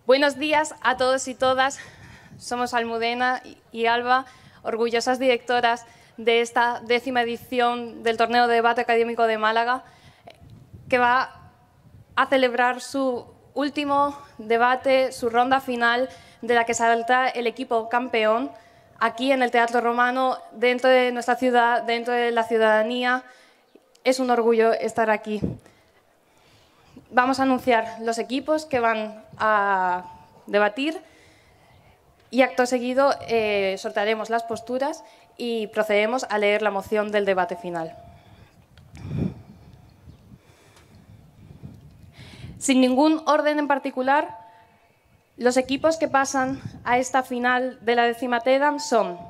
Buenos días a todos y todas. Somos Almudena y Alba, orgullosas directoras de esta 10ª edición del Torneo de Debate Académico de Málaga, que va a celebrar su último debate, su ronda final, de la que saldrá el equipo campeón aquí en el Teatro Romano, dentro de nuestra ciudad, dentro de la ciudadanía. Es un orgullo estar aquí. Vamos a anunciar los equipos que van a debatir y acto seguido sortearemos las posturas y procedemos a leer la moción del debate final. Sin ningún orden en particular, los equipos que pasan a esta final de la 10ª TEDAM son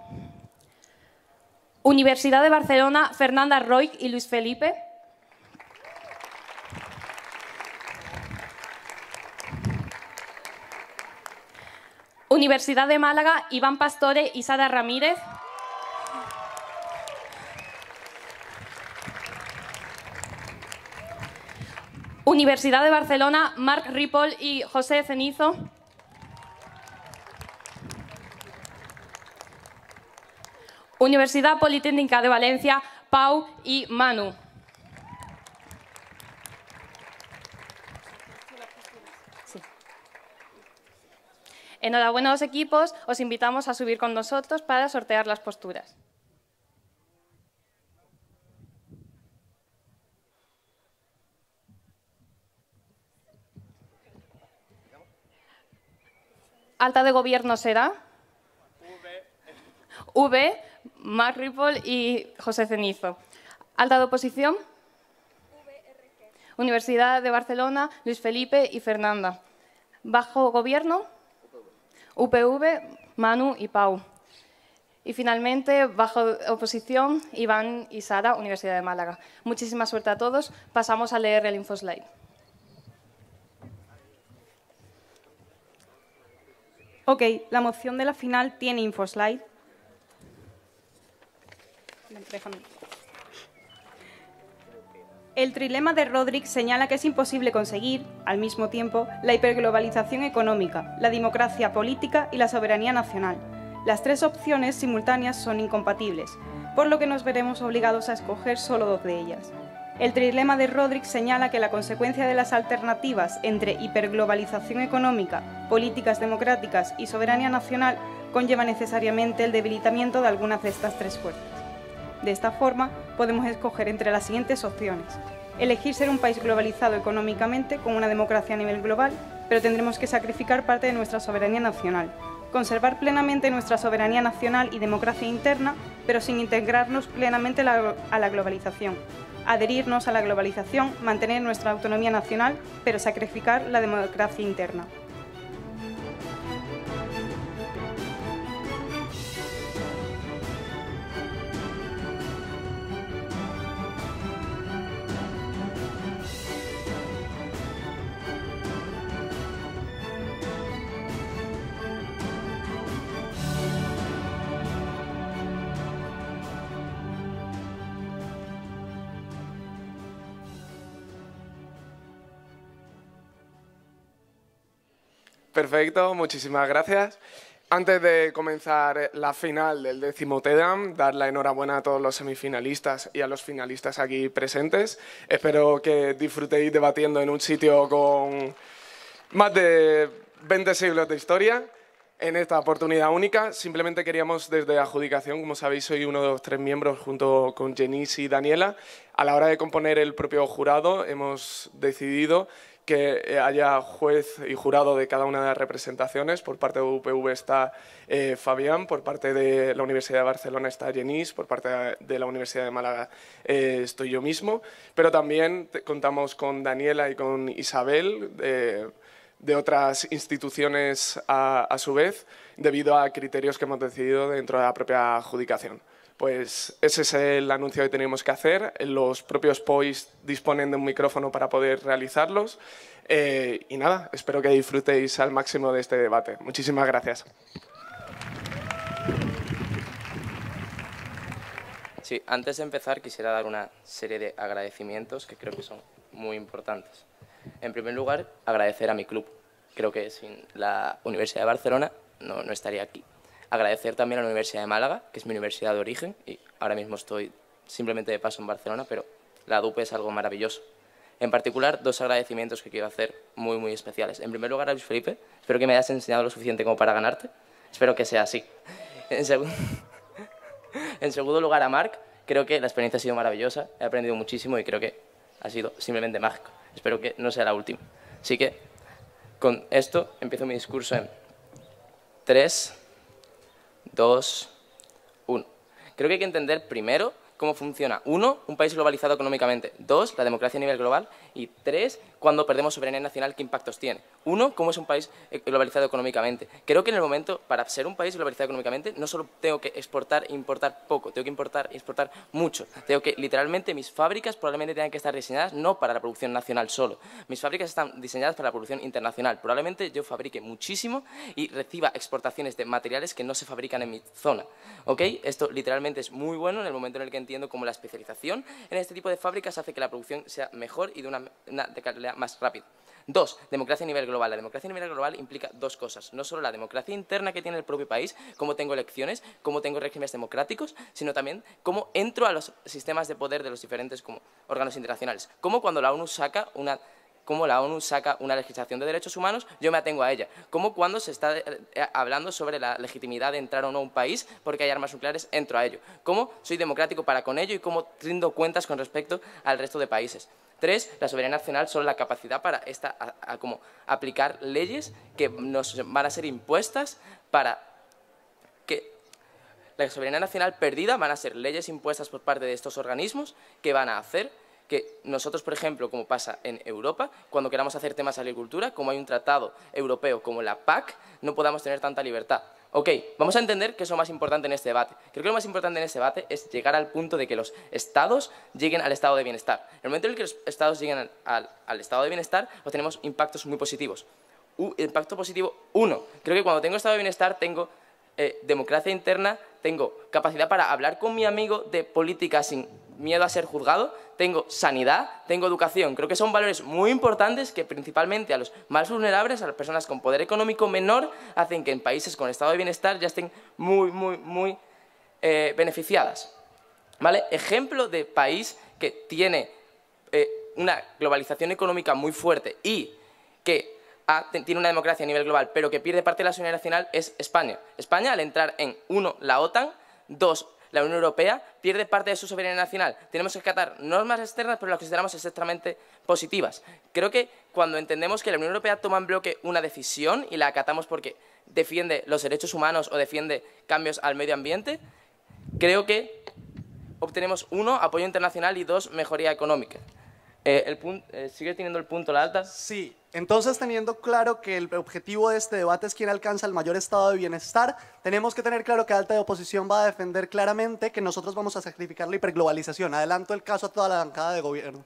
Universidad de Barcelona, Fernanda Roig y Luis Felipe. Universidad de Málaga, Iván Pastore y Sara Ramírez. Universidad de Barcelona, Marc Ripoll y José Cenizo. Universidad Politécnica de Valencia, Pau y Manu. Sí. Enhorabuena a los equipos, os invitamos a subir con nosotros para sortear las posturas. Alta de gobierno será V, Marc Ripoll y José Cenizo. Alta de oposición, Universidad de Barcelona, Luis Felipe y Fernanda. Bajo gobierno, UPV, Manu y Pau. Y finalmente, bajo oposición, Iván y Sara, Universidad de Málaga. Muchísima suerte a todos. Pasamos a leer el infoslide. Ok, la moción de la final tiene infoslide. Déjame. El trilema de Rodrik señala que es imposible conseguir, al mismo tiempo, la hiperglobalización económica, la democracia política y la soberanía nacional. Las tres opciones simultáneas son incompatibles, por lo que nos veremos obligados a escoger solo dos de ellas. El trilema de Rodrik señala que la consecuencia de las alternativas entre hiperglobalización económica, políticas democráticas y soberanía nacional conlleva necesariamente el debilitamiento de algunas de estas tres fuerzas. De esta forma, podemos escoger entre las siguientes opciones. Elegir ser un país globalizado económicamente con una democracia a nivel global, pero tendremos que sacrificar parte de nuestra soberanía nacional. Conservar plenamente nuestra soberanía nacional y democracia interna, pero sin integrarnos plenamente a la globalización. Adherirnos a la globalización, mantener nuestra autonomía nacional, pero sacrificar la democracia interna. Perfecto, muchísimas gracias. Antes de comenzar la final del 10º TEDAM, dar la enhorabuena a todos los semifinalistas y a los finalistas aquí presentes. Espero que disfrutéis debatiendo en un sitio con más de 20 siglos de historia. En esta oportunidad única, simplemente queríamos desde Adjudicación, como sabéis, soy uno de los 3 miembros junto con Jenis y Daniela. A la hora de componer el propio jurado hemos decidido que haya juez y jurado de cada una de las representaciones. Por parte de UPV está Fabián, por parte de la Universidad de Barcelona está Jenis, por parte de la Universidad de Málaga estoy yo mismo, pero también contamos con Daniela y con Isabel, de otras instituciones a su vez, debido a criterios que hemos decidido dentro de la propia adjudicación. Pues ese es el anuncio que teníamos que hacer. Los propios POIs disponen de un micrófono para poder realizarlos. Y nada, espero que disfrutéis al máximo de este debate. Muchísimas gracias. Sí, antes de empezar quisiera dar una serie de agradecimientos que creo que son muy importantes. En primer lugar, agradecer a mi club, creo que sin la Universidad de Barcelona no estaría aquí. Agradecer también a la Universidad de Málaga, que es mi universidad de origen, y ahora mismo estoy simplemente de paso en Barcelona, pero la DUP es algo maravilloso. En particular, dos agradecimientos que quiero hacer muy, muy especiales. En primer lugar, a Luis Felipe, espero que me hayas enseñado lo suficiente como para ganarte. Espero que sea así. En segundo lugar, a Marc, creo que la experiencia ha sido maravillosa, he aprendido muchísimo y creo que ha sido simplemente mágico. Espero que no sea la última. Así que, con esto, empiezo mi discurso en 3, 2, 1. Creo que hay que entender primero cómo funciona. 1, un país globalizado económicamente. 2, la democracia a nivel global. Y 3, cuando perdemos soberanía nacional, ¿qué impactos tiene? 1, cómo es un país globalizado económicamente. Creo que en el momento, para ser un país globalizado económicamente, no solo tengo que exportar e importar poco, tengo que importar e exportar mucho. Tengo que, literalmente, mis fábricas probablemente tengan que estar diseñadas no para la producción nacional solo. Mis fábricas están diseñadas para la producción internacional. Probablemente yo fabrique muchísimo y reciba exportaciones de materiales que no se fabrican en mi zona. ¿Ok? Esto literalmente es muy bueno en el momento en el que entiendo cómo la especialización en este tipo de fábricas hace que la producción sea mejor y de calidad más rápida. 2, democracia a nivel global. La democracia a nivel global implica dos cosas. No solo la democracia interna que tiene el propio país, cómo tengo elecciones, cómo tengo regímenes democráticos, sino también cómo entro a los sistemas de poder de los diferentes como órganos internacionales. Cómo cuando la ONU saca una legislación de derechos humanos, yo me atengo a ella. Como cuando se está hablando sobre la legitimidad de entrar o no a un país porque hay armas nucleares, entro a ello. Cómo soy democrático para con ello y cómo rindo cuentas con respecto al resto de países. 3, la soberanía nacional son la capacidad para como aplicar leyes que nos van a ser impuestas para que la soberanía nacional perdida van a ser leyes impuestas por parte de estos organismos que van a hacer que nosotros, por ejemplo, como pasa en Europa, cuando queramos hacer temas de agricultura, como hay un tratado europeo como la PAC, no podamos tener tanta libertad. Ok, vamos a entender qué es lo más importante en este debate. Creo que lo más importante en este debate es llegar al punto de que los estados lleguen al estado de bienestar. En el momento en el que los estados lleguen al estado de bienestar, obtenemos impactos muy positivos. Impacto positivo 1. Creo que cuando tengo estado de bienestar tengo democracia interna, tengo capacidad para hablar con mi amigo de política sin miedo a ser juzgado, tengo sanidad, tengo educación. Creo que son valores muy importantes que principalmente a los más vulnerables, a las personas con poder económico menor, hacen que en países con estado de bienestar ya estén muy beneficiadas. ¿Vale? Ejemplo de país que tiene una globalización económica muy fuerte y que tiene una democracia a nivel global, pero que pierde parte de la soberanía nacional es España. España, al entrar en 1, la OTAN, 2, la Unión Europea, pierde parte de su soberanía nacional. Tenemos que acatar normas externas, pero las consideramos extremadamente positivas. Creo que cuando entendemos que la Unión Europea toma en bloque una decisión y la acatamos porque defiende los derechos humanos o defiende cambios al medio ambiente, creo que obtenemos 1, apoyo internacional y 2, mejoría económica. ¿Sigue teniendo el punto la alta? Sí, entonces teniendo claro que el objetivo de este debate es quién alcanza el mayor estado de bienestar, tenemos que tener claro que Alta de Oposición va a defender claramente que nosotros vamos a sacrificar la hiperglobalización. Adelanto el caso a toda la bancada de gobierno.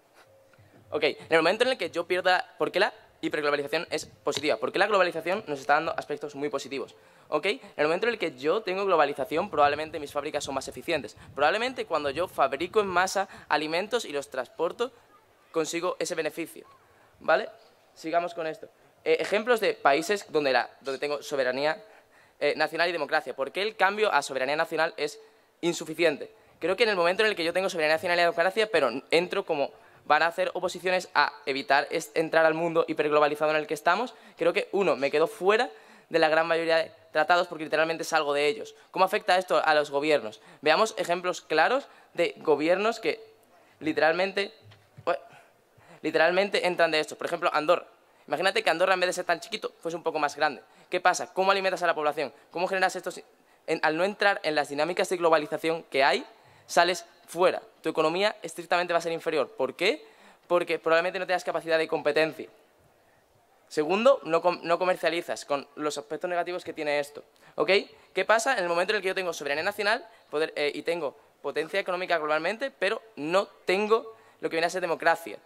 Ok, en el momento en el que yo pierda... ¿Por qué la hiperglobalización es positiva? Porque la globalización nos está dando aspectos muy positivos. ¿Ok? En el momento en el que yo tengo globalización, probablemente mis fábricas son más eficientes. Probablemente cuando yo fabrico en masa alimentos y los transporto, consigo ese beneficio, ¿vale? Sigamos con esto. Ejemplos de países donde tengo soberanía nacional y democracia. ¿Por qué el cambio a soberanía nacional es insuficiente? Creo que en el momento en el que yo tengo soberanía nacional y democracia, pero entro como van a hacer oposiciones a evitar entrar al mundo hiperglobalizado en el que estamos, creo que, 1, me quedo fuera de la gran mayoría de tratados porque literalmente salgo de ellos. ¿Cómo afecta esto a los gobiernos? Veamos ejemplos claros de gobiernos que literalmente entran de esto. Por ejemplo, Andorra. Imagínate que Andorra, en vez de ser tan chiquito, fuese un poco más grande. ¿Qué pasa? ¿Cómo alimentas a la población? ¿Cómo generas estos...? Al no entrar en las dinámicas de globalización que hay, sales fuera. Tu economía estrictamente va a ser inferior. ¿Por qué? Porque probablemente no tengas capacidad de competencia. Segundo, no comercializas con los aspectos negativos que tiene esto. ¿Ok? ¿Qué pasa en el momento en el que yo tengo soberanía nacional y tengo potencia económica globalmente, pero no tengo lo que viene a ser democracia?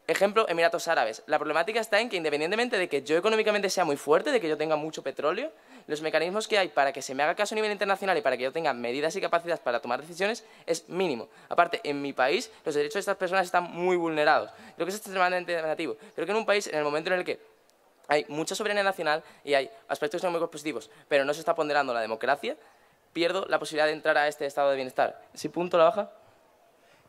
Ejemplo, Emiratos Árabes. La problemática está en que independientemente de que yo económicamente sea muy fuerte, de que yo tenga mucho petróleo, los mecanismos que hay para que se me haga caso a nivel internacional y para que yo tenga medidas y capacidades para tomar decisiones es mínimo. Aparte, en mi país, los derechos de estas personas están muy vulnerados. Creo que es extremadamente negativo. Creo que en un país, en el momento en el que hay mucha soberanía nacional y hay aspectos económicos positivos, pero no se está ponderando la democracia, pierdo la posibilidad de entrar a este estado de bienestar. ¿Ese punto la baja?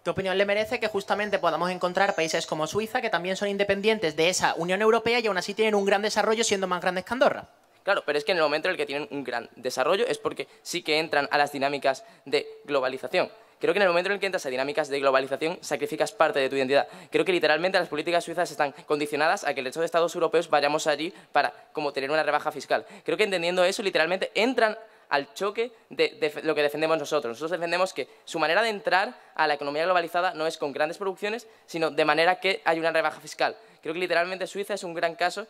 ¿Qué opinión le merece que justamente podamos encontrar países como Suiza, que también son independientes de esa Unión Europea y aún así tienen un gran desarrollo siendo más grandes que Andorra? Claro, pero es que en el momento en el que tienen un gran desarrollo es porque sí que entran a las dinámicas de globalización. Creo que en el momento en el que entras a dinámicas de globalización sacrificas parte de tu identidad. Creo que literalmente las políticas suizas están condicionadas a que el hecho de Estados europeos vayamos allí para como tener una rebaja fiscal. Creo que entendiendo eso literalmente entran al choque de lo que defendemos nosotros. Nosotros defendemos que su manera de entrar a la economía globalizada no es con grandes producciones, sino de manera que hay una rebaja fiscal. Creo que literalmente Suiza es un gran caso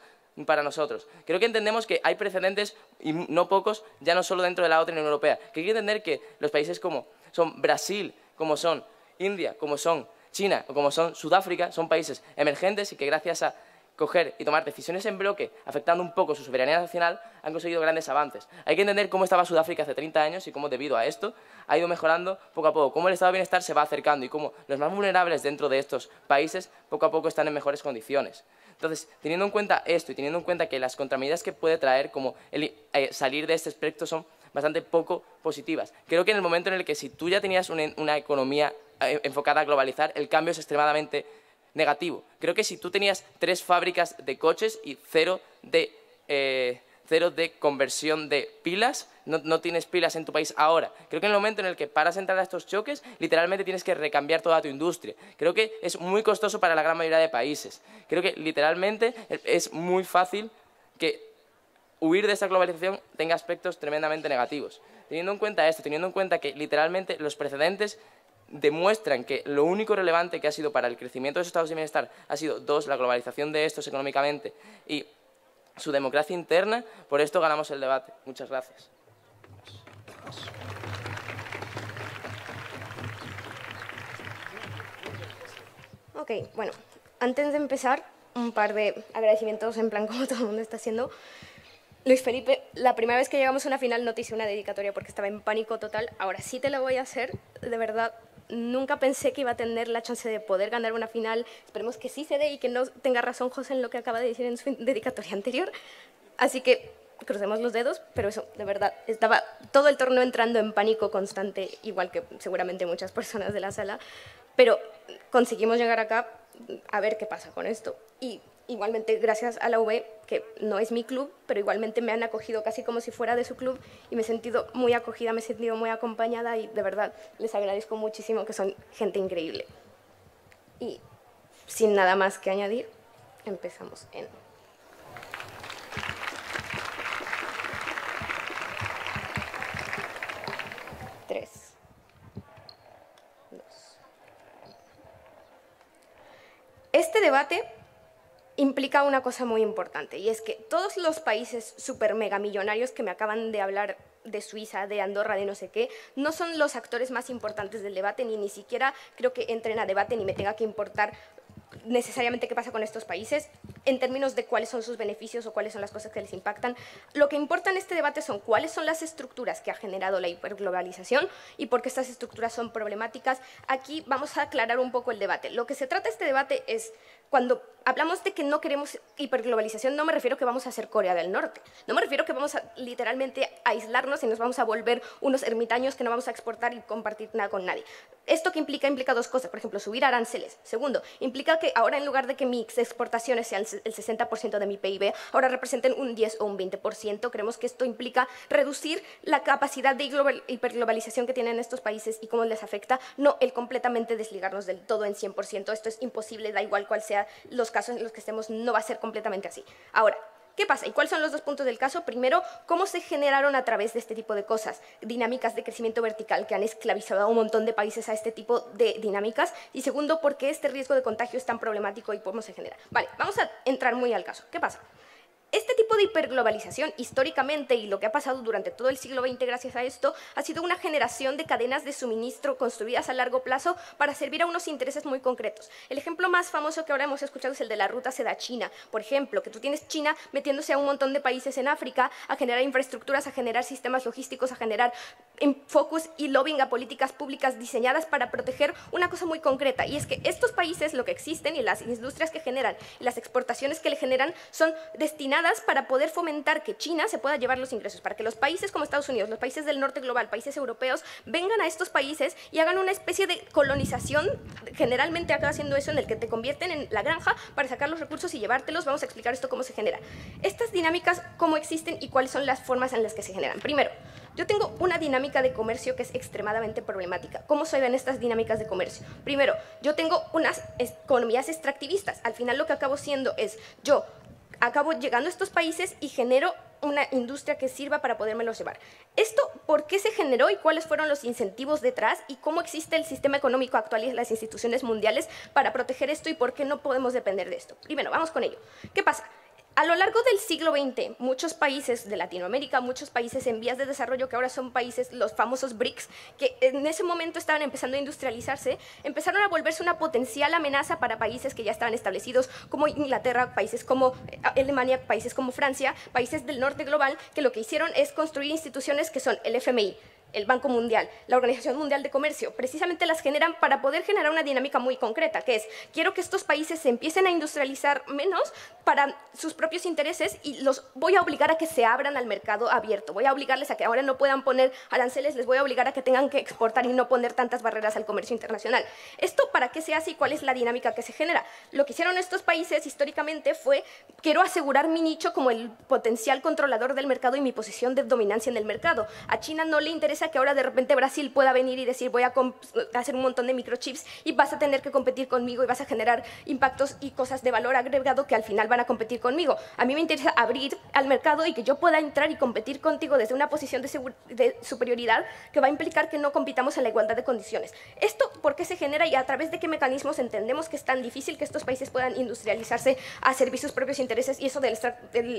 para nosotros. Creo que entendemos que hay precedentes, y no pocos, ya no solo dentro de la otra Unión Europea. Que hay que entender que los países como son Brasil, como son India, como son China o como son Sudáfrica, son países emergentes y que gracias a coger y tomar decisiones en bloque, afectando un poco su soberanía nacional, han conseguido grandes avances. Hay que entender cómo estaba Sudáfrica hace 30 años y cómo, debido a esto, ha ido mejorando poco a poco, cómo el estado de bienestar se va acercando y cómo los más vulnerables dentro de estos países poco a poco están en mejores condiciones. Entonces, teniendo en cuenta esto y teniendo en cuenta que las contramedidas que puede traer, como salir de este espectro, son bastante poco positivas. Creo que en el momento en el que si tú ya tenías una economía enfocada a globalizar, el cambio es extremadamente negativo. Creo que si tú tenías 3 fábricas de coches y cero de conversión de pilas, no tienes pilas en tu país ahora. Creo que en el momento en el que paras de entrar a estos choques, literalmente tienes que recambiar toda tu industria. Creo que es muy costoso para la gran mayoría de países. Creo que literalmente es muy fácil que huir de esta globalización tenga aspectos tremendamente negativos. Teniendo en cuenta esto, teniendo en cuenta que literalmente los precedentes demuestran que lo único relevante que ha sido para el crecimiento de los estados de bienestar ha sido, 2, la globalización de estos económicamente y su democracia interna, por esto ganamos el debate. Muchas gracias. Ok, bueno, antes de empezar, un par de agradecimientos en plan como todo el mundo está haciendo. Luis Felipe, la primera vez que llegamos a una final no te hice una dedicatoria porque estaba en pánico total. Ahora sí te la voy a hacer, de verdad. Nunca pensé que iba a tener la chance de poder ganar una final. Esperemos que sí se dé y que no tenga razón José en lo que acaba de decir en su dedicatoria anterior. Así que crucemos los dedos, pero eso, de verdad, estaba todo el torneo entrando en pánico constante, igual que seguramente muchas personas de la sala. Pero conseguimos llegar acá a ver qué pasa con esto. Y igualmente gracias a la UB, que no es mi club, pero igualmente me han acogido casi como si fuera de su club y me he sentido muy acogida, me he sentido muy acompañada y de verdad les agradezco muchísimo, que son gente increíble. Y sin nada más que añadir, empezamos en... Este debate implica una cosa muy importante, y es que todos los países super mega millonarios que me acaban de hablar, de Suiza, de Andorra, de no sé qué, no son los actores más importantes del debate, ni siquiera creo que entren a debate ni me tenga que importar necesariamente qué pasa con estos países en términos de cuáles son sus beneficios o cuáles son las cosas que les impactan. Lo que importa en este debate son cuáles son las estructuras que ha generado la hiperglobalización y por qué estas estructuras son problemáticas. Aquí vamos a aclarar un poco el debate. Lo que se trata este debate es, cuando hablamos de que no queremos hiperglobalización, no me refiero que vamos a ser Corea del Norte, no me refiero que vamos a literalmente aislarnos y nos vamos a volver unos ermitaños que no vamos a exportar y compartir nada con nadie. ¿Esto qué implica? Implica 2 cosas. Por ejemplo, subir aranceles. Segundo, implica que ahora en lugar de que mis exportaciones sean el 60% de mi PIB, ahora representen un 10 o un 20%. Creemos que esto implica reducir la capacidad de hiperglobalización que tienen estos países y cómo les afecta, no el completamente desligarnos del todo en 100%. Esto es imposible, da igual cuál sea los casos en los que estemos, no va a ser completamente así. Ahora, ¿qué pasa? ¿Y cuáles son los 2 puntos del caso? Primero, ¿cómo se generaron a través de este tipo de cosas dinámicas de crecimiento vertical que han esclavizado a un montón de países a este tipo de dinámicas? Y segundo, ¿por qué este riesgo de contagio es tan problemático y cómo se genera? Vale, vamos a entrar muy al caso. ¿Qué pasa? Este tipo de hiperglobalización, históricamente, y lo que ha pasado durante todo el siglo XX gracias a esto, ha sido una generación de cadenas de suministro construidas a largo plazo para servir a unos intereses muy concretos. El ejemplo más famoso que ahora hemos escuchado es el de la ruta Seda-China. Por ejemplo, que tú tienes China metiéndose a un montón de países en África a generar infraestructuras, a generar sistemas logísticos, a generar focus y lobbying a políticas públicas diseñadas para proteger una cosa muy concreta. Y es que estos países, lo que existen y las industrias que generan y las exportaciones que le generan son destinadas diseñadas para poder fomentar que China se pueda llevar los ingresos, para que los países como Estados Unidos, los países del norte global, países europeos, vengan a estos países y hagan una especie de colonización, generalmente acaba siendo eso, en el que te convierten en la granja para sacar los recursos y llevártelos. Vamos a explicar esto cómo se genera. Estas dinámicas, cómo existen y cuáles son las formas en las que se generan. Primero, yo tengo una dinámica de comercio que es extremadamente problemática. ¿Cómo se ven estas dinámicas de comercio? Primero, yo tengo unas economías extractivistas. Al final lo que acabo siendo es, yo acabo llegando a estos países y genero una industria que sirva para podérmelos llevar. ¿Esto por qué se generó y cuáles fueron los incentivos detrás y cómo existe el sistema económico actual y las instituciones mundiales para proteger esto y por qué no podemos depender de esto? Primero, vamos con ello. ¿Qué pasa? A lo largo del siglo XX, muchos países de Latinoamérica, muchos países en vías de desarrollo, que ahora son países, los famosos BRICS, que en ese momento estaban empezando a industrializarse, empezaron a volverse una potencial amenaza para países que ya estaban establecidos, como Inglaterra, países como Alemania, países como Francia, países del norte global, que lo que hicieron es construir instituciones que son el FMI, el Banco Mundial, la Organización Mundial de Comercio, precisamente las generan para poder generar una dinámica muy concreta, que es, quiero que estos países se empiecen a industrializar menos para sus propios intereses y los voy a obligar a que se abran al mercado abierto, voy a obligarles a que ahora no puedan poner aranceles, les voy a obligar a que tengan que exportar y no poner tantas barreras al comercio internacional. ¿Esto para qué se hace y cuál es la dinámica que se genera? Lo que hicieron estos países históricamente fue, quiero asegurar mi nicho como el potencial controlador del mercado y mi posición de dominancia en el mercado. A China no le interesa que ahora de repente Brasil pueda venir y decir voy a hacer un montón de microchips y vas a tener que competir conmigo y vas a generar impactos y cosas de valor agregado que al final van a competir conmigo. A mí me interesa abrir al mercado y que yo pueda entrar y competir contigo desde una posición de superioridad que va a implicar que no compitamos en la igualdad de condiciones. ¿Esto por qué se genera y a través de qué mecanismos entendemos que es tan difícil que estos países puedan industrializarse a servir sus propios intereses y eso del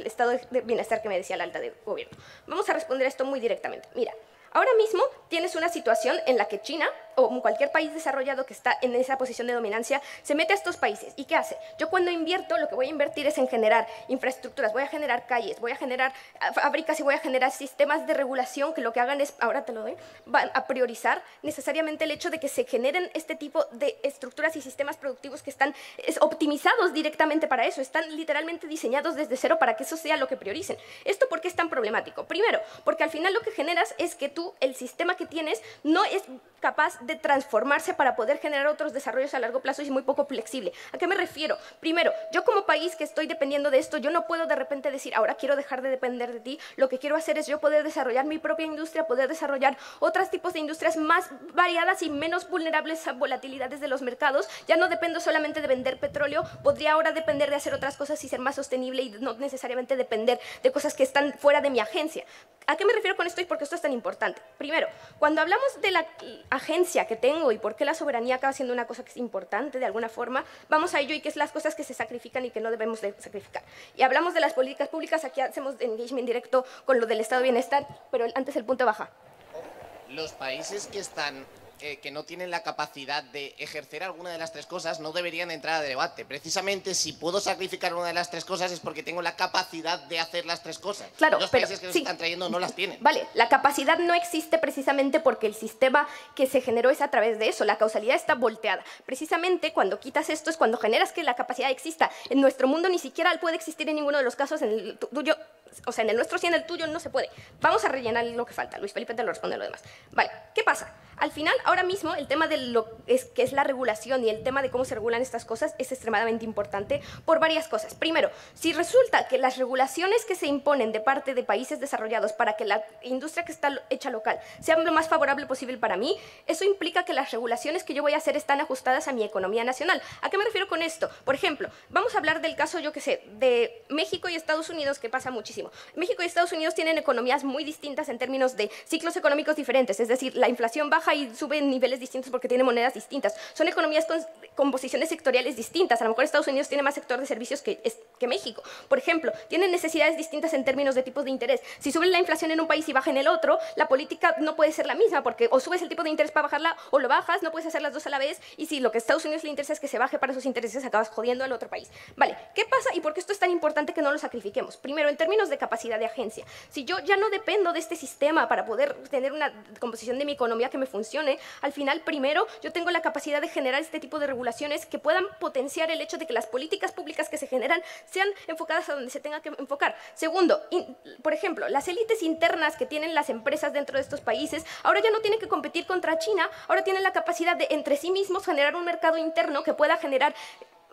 estado de bienestar que me decía la alta de gobierno? Vamos a responder a esto muy directamente. Mira, ahora mismo tienes una situación en la que China o cualquier país desarrollado que está en esa posición de dominancia se mete a estos países. ¿Y qué hace? Yo cuando invierto, lo que voy a invertir es en generar infraestructuras, voy a generar calles, voy a generar fábricas y voy a generar sistemas de regulación que lo que hagan es, ahora te lo doy, van a priorizar necesariamente el hecho de que se generen este tipo de estructuras y sistemas productivos que están optimizados directamente para eso, están literalmente diseñados desde cero para que eso sea lo que prioricen. ¿Esto por qué es tan problemático? Primero, porque al final lo que generas es que el sistema que tienes no es capaz de transformarse para poder generar otros desarrollos a largo plazo y es muy poco flexible. ¿A qué me refiero? Primero, yo como país que estoy dependiendo de esto, yo no puedo de repente decir, ahora quiero dejar de depender de ti, lo que quiero hacer es yo poder desarrollar mi propia industria, poder desarrollar otros tipos de industrias más variadas y menos vulnerables a volatilidades de los mercados. Ya no dependo solamente de vender petróleo, podría ahora depender de hacer otras cosas y ser más sostenible y no necesariamente depender de cosas que están fuera de mi agencia. ¿A qué me refiero con esto y por qué esto es tan importante? Primero, cuando hablamos de la agencia que tengo y por qué la soberanía acaba siendo una cosa que es importante de alguna forma, vamos a ello y qué es las cosas que se sacrifican y que no debemos de sacrificar. Y hablamos de las políticas públicas, aquí hacemos engagement directo con lo del estado de bienestar, pero antes el punto baja. Los países que no tienen la capacidad de ejercer alguna de las tres cosas no deberían entrar a debate. Precisamente si puedo sacrificar una de las tres cosas es porque tengo la capacidad de hacer las tres cosas. Claro, los países que nos están trayendo no las tienen. Vale, la capacidad no existe precisamente porque el sistema que se generó es a través de eso. La causalidad está volteada. Precisamente cuando quitas esto es cuando generas que la capacidad exista. En nuestro mundo ni siquiera puede existir en ninguno de los casos. En el tuyo, o sea, en el nuestro sí, en el tuyo no se puede. Vamos a rellenar lo que falta. Luis Felipe te lo responde lo demás. Vale, ¿qué pasa? Al final, ahora mismo, el tema de que es la regulación y el tema de cómo se regulan estas cosas es extremadamente importante por varias cosas. Primero, si resulta que las regulaciones que se imponen de parte de países desarrollados para que la industria que está hecha local sea lo más favorable posible para mí, eso implica que las regulaciones que yo voy a hacer están ajustadas a mi economía nacional. ¿A qué me refiero con esto? Por ejemplo, vamos a hablar del caso, yo qué sé, de México y Estados Unidos, que pasa muchísimo. México y Estados Unidos tienen economías muy distintas en términos de ciclos económicos diferentes, es decir, la inflación baja y sube en niveles distintos porque tiene monedas distintas. Son economías con posiciones sectoriales distintas. A lo mejor Estados Unidos tiene más sector de servicios que México. Por ejemplo, tienen necesidades distintas en términos de tipos de interés. Si sube la inflación en un país y baja en el otro, la política no puede ser la misma porque o subes el tipo de interés para bajarla o lo bajas, no puedes hacer las dos a la vez y si lo que a Estados Unidos le interesa es que se baje para sus intereses, acabas jodiendo al otro país. Vale, ¿qué pasa y por qué esto es tan importante que no lo sacrifiquemos? Primero, en términos de capacidad de agencia. Si yo ya no dependo de este sistema para poder tener una composición de mi economía que me funcione, al final, primero, yo tengo la capacidad de generar este tipo de regulaciones que puedan potenciar el hecho de que las políticas públicas que se generan sean enfocadas a donde se tenga que enfocar. Segundo, por ejemplo, las élites internas que tienen las empresas dentro de estos países ahora ya no tienen que competir contra China, ahora tienen la capacidad de entre sí mismos generar un mercado interno que pueda generar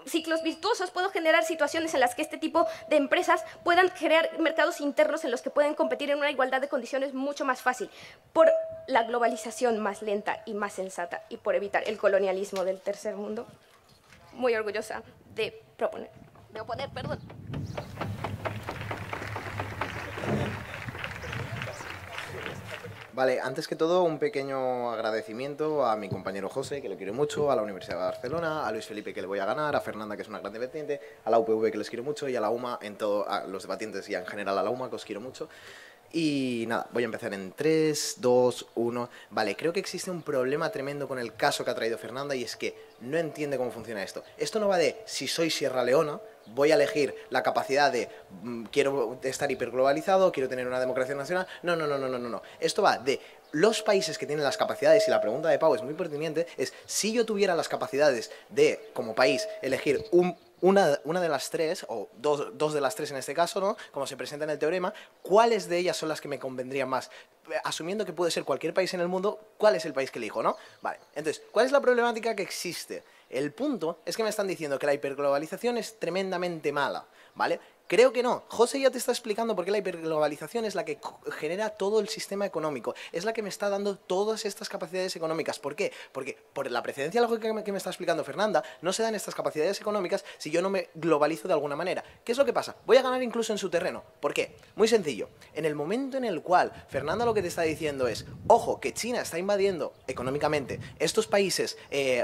ciclos virtuosos, puedo generar situaciones en las que este tipo de empresas puedan crear mercados internos en los que pueden competir en una igualdad de condiciones mucho más fácil, por la globalización más lenta y más sensata y por evitar el colonialismo del tercer mundo. Muy orgullosa de oponer, perdón. Vale, antes que todo, un pequeño agradecimiento a mi compañero José, que lo quiero mucho, a la Universidad de Barcelona, a Luis Felipe, que le voy a ganar, a Fernanda, que es una gran debatiente, a la UPV, que les quiero mucho, y a la UMA, a los debatientes y en general a la UMA, que os quiero mucho. Y nada, voy a empezar en 3, 2, 1... Vale, creo que existe un problema tremendo con el caso que ha traído Fernanda y es que no entiende cómo funciona esto. Esto no va de, si soy Sierra Leona, voy a elegir la capacidad de quiero estar hiperglobalizado, quiero tener una democracia nacional. No. Esto va de los países que tienen las capacidades, y la pregunta de Pau es muy pertinente, es si yo tuviera las capacidades de, como país, elegir una de las tres, o dos de las tres en este caso, ¿no? Como se presenta en el teorema, ¿cuáles de ellas son las que me convendrían más? Asumiendo que puede ser cualquier país en el mundo, ¿cuál es el país que elijo, no? Vale, entonces, ¿cuál es la problemática que existe? El punto es que me están diciendo que la hiperglobalización es tremendamente mala, ¿vale? Creo que no. José ya te está explicando por qué la hiperglobalización es la que genera todo el sistema económico. Es la que me está dando todas estas capacidades económicas. ¿Por qué? Porque por la precedencia lógica que me está explicando Fernanda, no se dan estas capacidades económicas si yo no me globalizo de alguna manera. ¿Qué es lo que pasa? Voy a ganar incluso en su terreno. ¿Por qué? Muy sencillo. En el momento en el cual Fernanda lo que te está diciendo es, ojo, que China está invadiendo económicamente estos países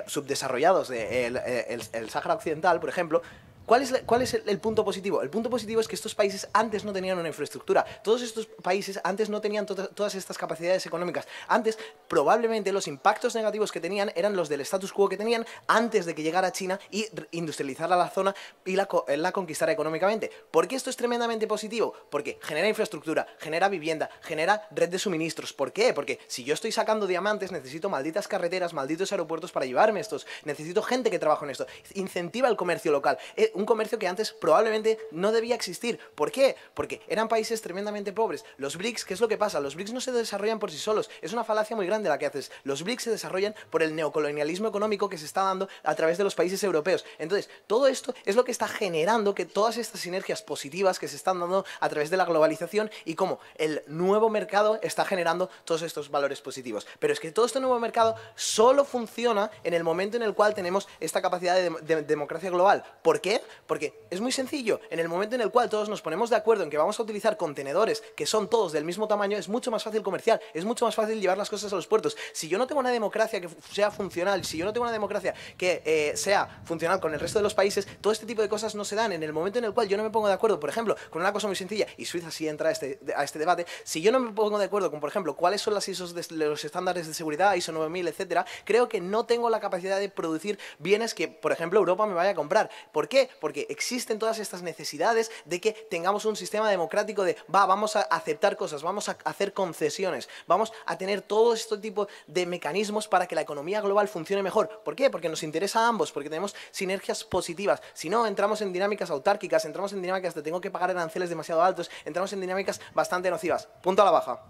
subdesarrollados del Sáhara Occidental, por ejemplo, ¿cuál es el punto positivo? El punto positivo es que estos países antes no tenían una infraestructura. Todos estos países antes no tenían todas estas capacidades económicas. Antes, probablemente, los impactos negativos que tenían eran los del status quo que tenían antes de que llegara China y industrializara la zona y la conquistara económicamente. ¿Por qué esto es tremendamente positivo? Porque genera infraestructura, genera vivienda, genera red de suministros. ¿Por qué? Porque si yo estoy sacando diamantes, necesito malditas carreteras, malditos aeropuertos para llevarme estos. Necesito gente que trabaje en esto. Incentiva el comercio local. Un comercio que antes probablemente no debía existir. ¿Por qué? Porque eran países tremendamente pobres. Los BRICS, ¿qué es lo que pasa? Los BRICS no se desarrollan por sí solos. Es una falacia muy grande la que haces. Los BRICS se desarrollan por el neocolonialismo económico que se está dando a través de los países europeos. Entonces, todo esto es lo que está generando que todas estas sinergias positivas que se están dando a través de la globalización y cómo el nuevo mercado está generando todos estos valores positivos. Pero es que todo este nuevo mercado solo funciona en el momento en el cual tenemos esta capacidad de democracia global. ¿Por qué? Porque es muy sencillo, en el momento en el cual todos nos ponemos de acuerdo en que vamos a utilizar contenedores que son todos del mismo tamaño, es mucho más fácil comerciar, es mucho más fácil llevar las cosas a los puertos. Si yo no tengo una democracia que sea funcional, si yo no tengo una democracia que sea funcional con el resto de los países, todo este tipo de cosas no se dan. En el momento en el cual yo no me pongo de acuerdo, por ejemplo, con una cosa muy sencilla, y Suiza sí entra a este debate, si yo no me pongo de acuerdo con, por ejemplo, cuáles son las ISOs de los estándares de seguridad, ISO 9000, etcétera, creo que no tengo la capacidad de producir bienes que, por ejemplo, Europa me vaya a comprar. ¿Por qué? Porque existen todas estas necesidades de que tengamos un sistema democrático de, vamos a aceptar cosas, vamos a hacer concesiones, vamos a tener todo este tipo de mecanismos para que la economía global funcione mejor. ¿Por qué? Porque nos interesa a ambos, porque tenemos sinergias positivas. Si no, entramos en dinámicas autárquicas, entramos en dinámicas de tengo que pagar aranceles demasiado altos, entramos en dinámicas bastante nocivas. Punto a la baja.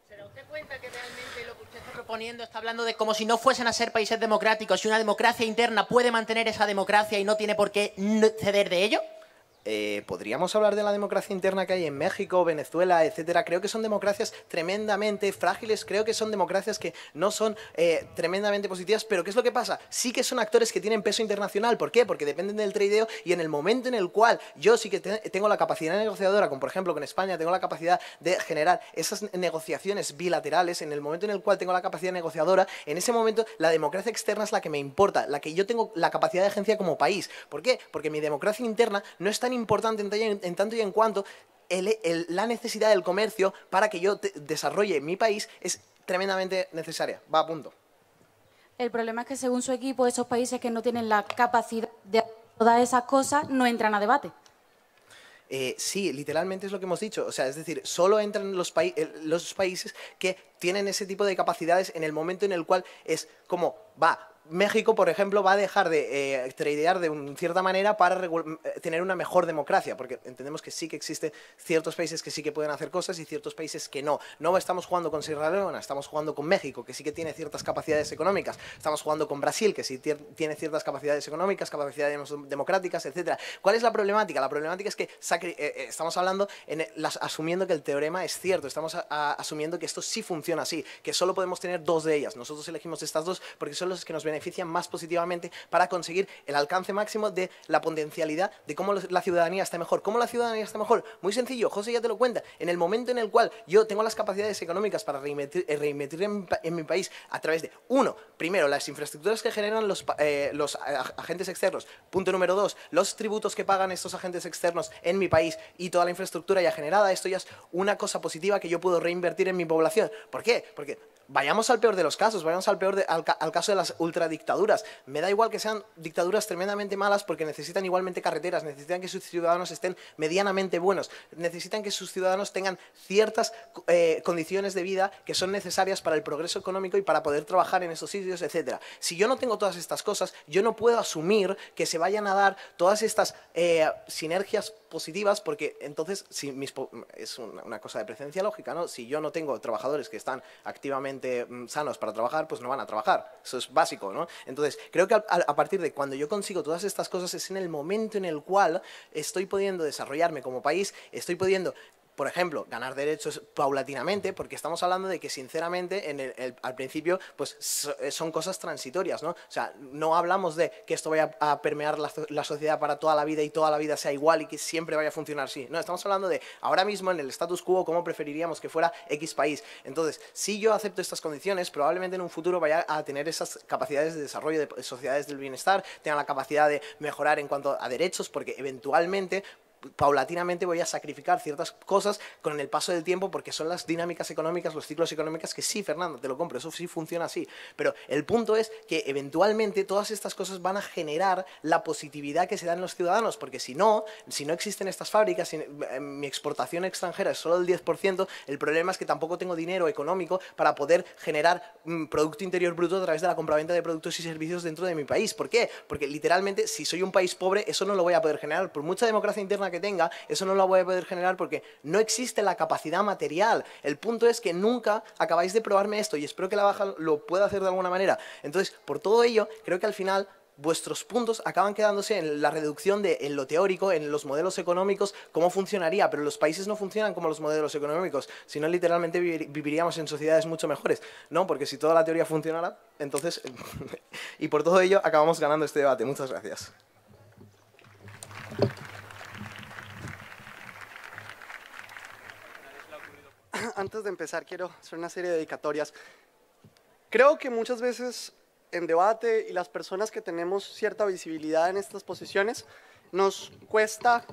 ¿Se da usted cuenta que realmente lo que usted está proponiendo está hablando de como si no fuesen a ser países democráticos y una democracia interna puede mantener esa democracia y no tiene por qué ceder de ello? Podríamos hablar de la democracia interna que hay en México, Venezuela, etcétera. Creo que son democracias tremendamente frágiles, creo que son democracias que no son tremendamente positivas, pero ¿qué es lo que pasa? Sí que son actores que tienen peso internacional. ¿Por qué? Porque dependen del tradeo y en el momento en el cual yo sí que tengo la capacidad negociadora, como por ejemplo con España, tengo la capacidad de generar esas negociaciones bilaterales, en el momento en el cual tengo la capacidad negociadora, en ese momento la democracia externa es la que me importa, la que yo tengo la capacidad de agencia como país. ¿Por qué? Porque mi democracia interna no es tan importante en tanto y en cuanto la necesidad del comercio para que yo desarrolle mi país es tremendamente necesaria. Va a punto. El problema es que según su equipo, esos países que no tienen la capacidad de hacer todas esas cosas no entran a debate. Sí, literalmente es lo que hemos dicho. O sea, es decir, solo entran los países que tienen ese tipo de capacidades en el momento en el cual es como, México, por ejemplo, va a dejar de tradear de cierta manera para tener una mejor democracia, porque entendemos que sí que existen ciertos países que sí que pueden hacer cosas y ciertos países que no. No estamos jugando con Sierra Leona, estamos jugando con México, que sí que tiene ciertas capacidades económicas, estamos jugando con Brasil, que sí tiene ciertas capacidades económicas, capacidades democráticas, etc. ¿Cuál es la problemática? La problemática es que estamos hablando, asumiendo que el teorema es cierto, estamos asumiendo que esto sí funciona así, que solo podemos tener dos de ellas. Nosotros elegimos estas dos porque son las que nos benefician más positivamente para conseguir el alcance máximo de la potencialidad de cómo la ciudadanía está mejor. ¿Cómo la ciudadanía está mejor? Muy sencillo, José ya te lo cuenta. En el momento en el cual yo tengo las capacidades económicas para reinvertir en mi país a través de, primero, las infraestructuras que generan los agentes externos. Punto número 2, los tributos que pagan estos agentes externos en mi país y toda la infraestructura ya generada. Esto ya es una cosa positiva que yo puedo reinvertir en mi población. ¿Por qué? Porque vayamos al peor de los casos, vayamos al caso de las ultradictaduras. Me da igual que sean dictaduras tremendamente malas porque necesitan igualmente carreteras, necesitan que sus ciudadanos estén medianamente buenos, necesitan que sus ciudadanos tengan ciertas condiciones de vida que son necesarias para el progreso económico y para poder trabajar en esos sitios, etc. Si yo no tengo todas estas cosas, yo no puedo asumir que se vayan a dar todas estas sinergias positivas, porque entonces es una cosa de presencia lógica, ¿no? Si yo no tengo trabajadores que están activamente sanos para trabajar, pues no van a trabajar. Eso es básico, ¿no? Entonces, creo que a partir de cuando yo consigo todas estas cosas es en el momento en el cual estoy pudiendo desarrollarme como país, estoy pudiendo, por ejemplo, ganar derechos paulatinamente, porque estamos hablando de que, sinceramente, al principio, pues son cosas transitorias, ¿no? O sea, no hablamos de que esto vaya a permear la sociedad para toda la vida y toda la vida sea igual y que siempre vaya a funcionar así. No, estamos hablando de, ahora mismo, en el status quo, cómo preferiríamos que fuera X país. Entonces, si yo acepto estas condiciones, probablemente en un futuro vaya a tener esas capacidades de desarrollo de sociedades del bienestar, tenga la capacidad de mejorar en cuanto a derechos, porque eventualmente, paulatinamente voy a sacrificar ciertas cosas con el paso del tiempo, porque son las dinámicas económicas, los ciclos económicos que sí, Fernando, te lo compro, eso sí funciona así. Pero el punto es que eventualmente todas estas cosas van a generar la positividad que se da en los ciudadanos, porque si no existen estas fábricas, si mi exportación extranjera es solo el 10%, el problema es que tampoco tengo dinero económico para poder generar Producto Interior Bruto a través de la compraventa de productos y servicios dentro de mi país. ¿Por qué? Porque literalmente, si soy un país pobre, eso no lo voy a poder generar. Por mucha democracia interna que tenga, eso no lo voy a poder generar porque no existe la capacidad material. El punto es que nunca acabáis de probarme esto y espero que la baja lo pueda hacer de alguna manera. Entonces, por todo ello, creo que al final vuestros puntos acaban quedándose en la reducción en lo teórico, en los modelos económicos, cómo funcionaría, pero los países no funcionan como los modelos económicos, si no literalmente viviríamos en sociedades mucho mejores, ¿no? Porque si toda la teoría funcionara, entonces, y por todo ello acabamos ganando este debate. Muchas gracias. Antes de empezar, quiero hacer una serie de dedicatorias. Creo que muchas veces en debate y las personas que tenemos cierta visibilidad en estas posiciones, nos cuesta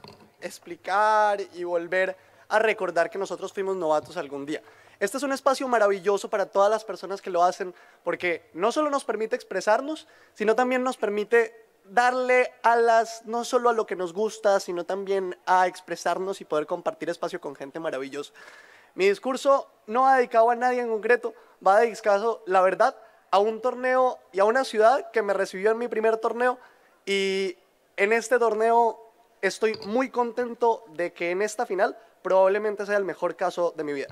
explicar y volver a recordar que nosotros fuimos novatos algún día. Este es un espacio maravilloso para todas las personas que lo hacen, porque no solo nos permite expresarnos, sino también nos permite darle alas no solo a lo que nos gusta, sino también a expresarnos y poder compartir espacio con gente maravillosa. Mi discurso no va dedicado a nadie en concreto, va dedicado, la verdad, a un torneo y a una ciudad que me recibió en mi primer torneo, y en este torneo estoy muy contento de que en esta final probablemente sea el mejor caso de mi vida.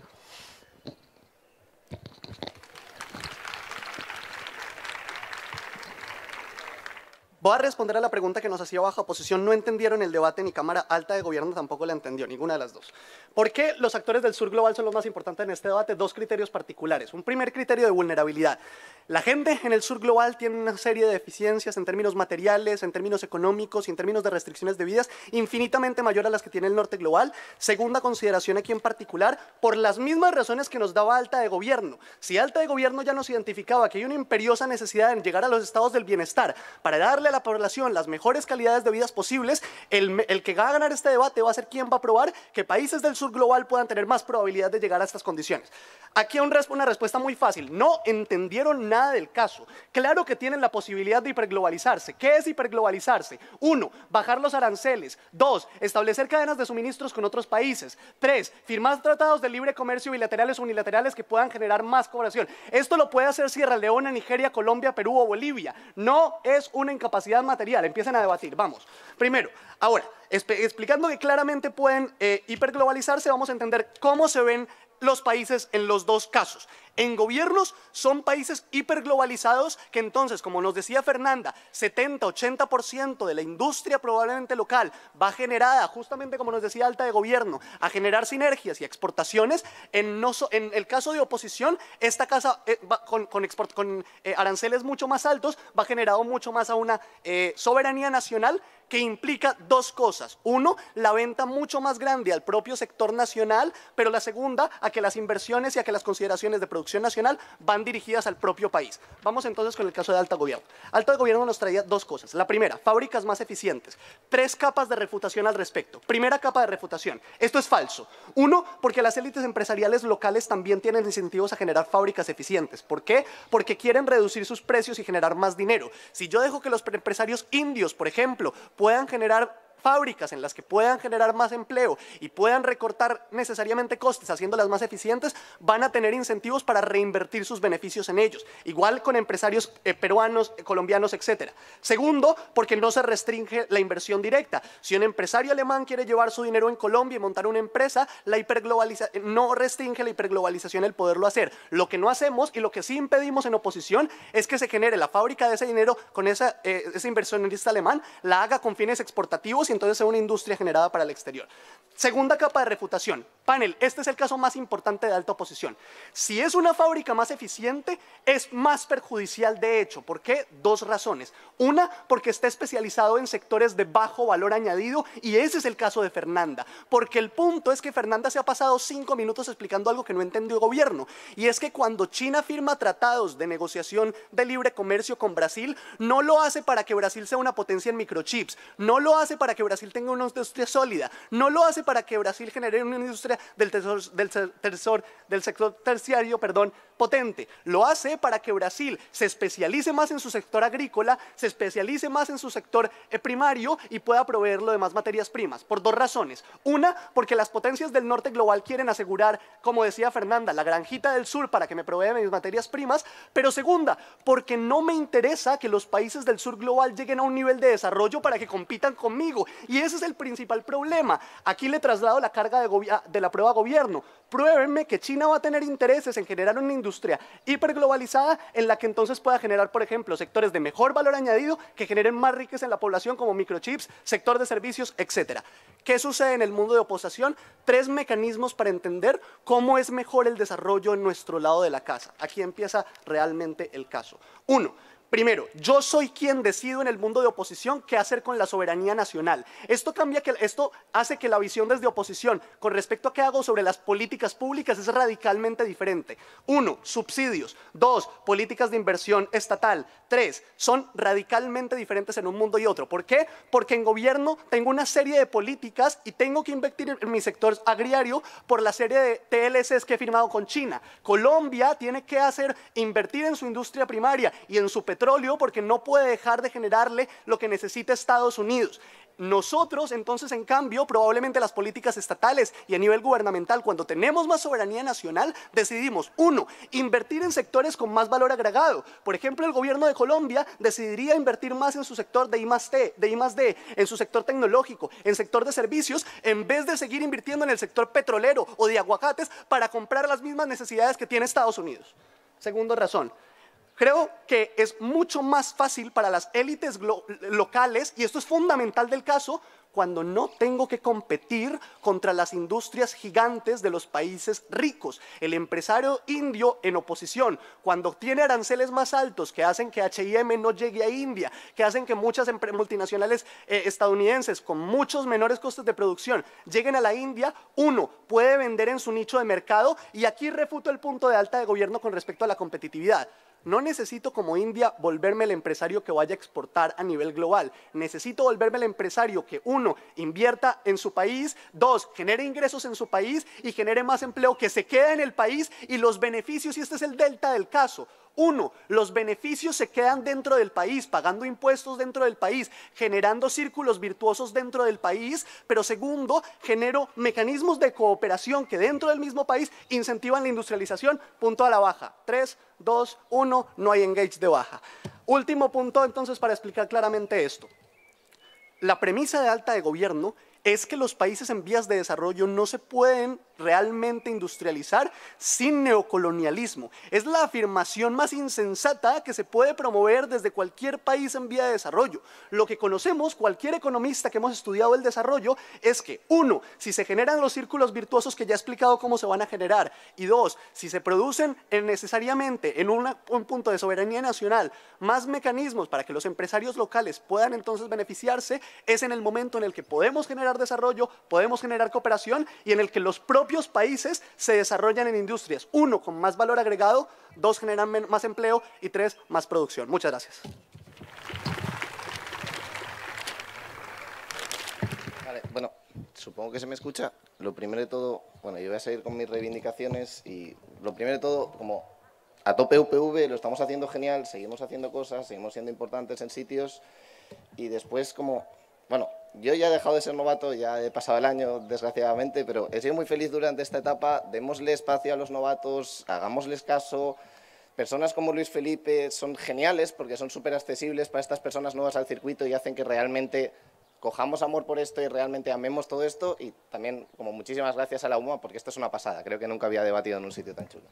Voy a responder a la pregunta que nos hacía baja oposición. No entendieron el debate ni Cámara Alta de Gobierno tampoco la entendió, ninguna de las dos. ¿Por qué los actores del sur global son los más importantes en este debate? Dos criterios particulares. Un primer criterio de vulnerabilidad. La gente en el sur global tiene una serie de deficiencias en términos materiales, en términos económicos y en términos de restricciones de vidas infinitamente mayor a las que tiene el norte global. Segunda consideración aquí en particular, por las mismas razones que nos daba Alta de Gobierno. Si Alta de Gobierno ya nos identificaba que hay una imperiosa necesidad en llegar a los estados del bienestar para darle a la la población las mejores calidades de vida posibles, el que va a ganar este debate va a ser quien va a probar que países del sur global puedan tener más probabilidad de llegar a estas condiciones. Aquí una respuesta muy fácil: no entendieron nada del caso. Claro que tienen la posibilidad de hiperglobalizarse. ¿Qué es hiperglobalizarse? 1. Bajar los aranceles. 2. Establecer cadenas de suministros con otros países. 3. Firmar tratados de libre comercio bilaterales o unilaterales que puedan generar más cooperación. Esto lo puede hacer Sierra Leona, Nigeria, Colombia, Perú o Bolivia. No es una incapacidad material. Empiecen a debatir. Vamos. Primero, ahora, explicando que claramente pueden hiperglobalizarse, vamos a entender cómo se ven los países en los dos casos. En gobiernos son países hiperglobalizados que entonces, como nos decía Fernanda, 70-80% de la industria probablemente local va generada, justamente como nos decía Alta de Gobierno, a generar sinergias y exportaciones. En el caso de oposición, esta casa con aranceles mucho más altos va generado mucho más a una soberanía nacional que implica dos cosas. 1, la venta mucho más grande al propio sector nacional, pero la segunda, a que las inversiones y a que las consideraciones de producción nacional van dirigidas al propio país. Vamos entonces con el caso de Alta Gobierno. Alta Gobierno nos traía dos cosas. La primera, fábricas más eficientes. 3 capas de refutación al respecto. Primera capa de refutación: esto es falso. 1, porque las élites empresariales locales también tienen incentivos a generar fábricas eficientes. ¿Por qué? Porque quieren reducir sus precios y generar más dinero. Si yo dejo que los empresarios indios, por ejemplo, puedan generar fábricas en las que puedan generar más empleo y puedan recortar necesariamente costes haciéndolas más eficientes, van a tener incentivos para reinvertir sus beneficios en ellos. Igual con empresarios peruanos, colombianos, etc. Segundo, porque no se restringe la inversión directa. Si un empresario alemán quiere llevar su dinero en Colombia y montar una empresa, no restringe la hiperglobalización el poderlo hacer. Lo que no hacemos y lo que sí impedimos en oposición es que se genere la fábrica de ese dinero con ese inversionista alemán, la haga con fines exportativos y entonces sea una industria generada para el exterior. Segunda capa de refutación. Panel, este es el caso más importante de alta oposición. Si es una fábrica más eficiente, es más perjudicial de hecho. ¿Por qué? 2 razones. Una, porque está especializado en sectores de bajo valor añadido, y ese es el caso de Fernanda. Porque el punto es que Fernanda se ha pasado 5 minutos explicando algo que no entendió el gobierno, y es que cuando China firma tratados de negociación de libre comercio con Brasil, no lo hace para que Brasil sea una potencia en microchips, no lo hace para que Brasil tenga una industria sólida, no lo hace para que Brasil genere una industria del sector terciario, potente. Lo hace para que Brasil se especialice más en su sector agrícola, se especialice más en su sector primario y pueda proveerlo de más materias primas, por 2 razones. Una, porque las potencias del norte global quieren asegurar, como decía Fernanda, la granjita del sur para que me provea mis materias primas, pero segunda, porque no me interesa que los países del sur global lleguen a un nivel de desarrollo para que compitan conmigo, y ese es el principal problema. Aquí le traslado la carga de la prueba a gobierno. Pruébenme que China va a tener intereses en generar una industria hiperglobalizada en la que entonces pueda generar, por ejemplo, sectores de mejor valor añadido que generen más riqueza en la población, como microchips, sector de servicios, etc. ¿Qué sucede en el mundo de oposición? 3 mecanismos para entender cómo es mejor el desarrollo en nuestro lado de la casa. Aquí empieza realmente el caso. 1. Primero, yo soy quien decido en el mundo de oposición qué hacer con la soberanía nacional. Esto hace que la visión desde oposición con respecto a qué hago sobre las políticas públicas es radicalmente diferente. 1. Subsidios. 2. Políticas de inversión estatal. 3. Son radicalmente diferentes en un mundo y otro. ¿Por qué? Porque en gobierno tengo una serie de políticas y tengo que invertir en mi sector agrario por la serie de TLCs que he firmado con China. Colombia tiene que invertir en su industria primaria y en su petróleo porque no puede dejar de generarle lo que necesita Estados Unidos. Nosotros, entonces, en cambio, probablemente las políticas estatales y a nivel gubernamental, cuando tenemos más soberanía nacional, decidimos, 1, invertir en sectores con más valor agregado. Por ejemplo, el gobierno de Colombia decidiría invertir más en su sector de I+D, en su sector tecnológico, en sector de servicios, en vez de seguir invirtiendo en el sector petrolero o de aguacates para comprar las mismas necesidades que tiene Estados Unidos. Segunda razón. Creo que es mucho más fácil para las élites locales, y esto es fundamental del caso, cuando no tengo que competir contra las industrias gigantes de los países ricos. El empresario indio en oposición, cuando tiene aranceles más altos que hacen que H&M no llegue a India, que hacen que muchas multinacionales estadounidenses con muchos menores costes de producción lleguen a la India, 1, puede vender en su nicho de mercado, y aquí refuto el punto de Alta de Gobierno con respecto a la competitividad. No necesito como India volverme el empresario que vaya a exportar a nivel global. Necesito volverme el empresario que, 1, invierta en su país, 2, genere ingresos en su país y genere más empleo que se quede en el país, y los beneficios, y este es el delta del caso. 1, los beneficios se quedan dentro del país, pagando impuestos dentro del país, generando círculos virtuosos dentro del país, pero segundo, genero mecanismos de cooperación que dentro del mismo país incentivan la industrialización, punto a la baja. 3, 2, 1, no hay engage de baja. Último punto entonces para explicar claramente esto. La premisa de Alta de Gobierno es que los países en vías de desarrollo no se pueden realmente industrializar sin neocolonialismo. Es la afirmación más insensata que se puede promover desde cualquier país en vía de desarrollo. Lo que conocemos, cualquier economista que hemos estudiado el desarrollo, es que 1, si se generan los círculos virtuosos que ya he explicado cómo se van a generar, y 2, si se producen necesariamente en un punto de soberanía nacional más mecanismos para que los empresarios locales puedan entonces beneficiarse, es en el momento en el que podemos generar desarrollo, podemos generar cooperación y en el que los propios países se desarrollan en industrias, 1, con más valor agregado, 2, generan más empleo y 3, más producción. Muchas gracias. Vale, bueno, supongo que se me escucha. Lo primero de todo, bueno, yo voy a seguir con mis reivindicaciones y lo primero de todo, como a tope UPV lo estamos haciendo genial, seguimos haciendo cosas, seguimos siendo importantes en sitios y después como, bueno, yo ya he dejado de ser novato, ya he pasado el año, desgraciadamente, pero he sido muy feliz durante esta etapa. Démosle espacio a los novatos, hagámosles caso. Personas como Luis Felipe son geniales porque son súper accesibles para estas personas nuevas al circuito y hacen que realmente cojamos amor por esto y realmente amemos todo esto. Y también, como muchísimas gracias a la UMA, porque esto es una pasada. Creo que nunca había debatido en un sitio tan chulo.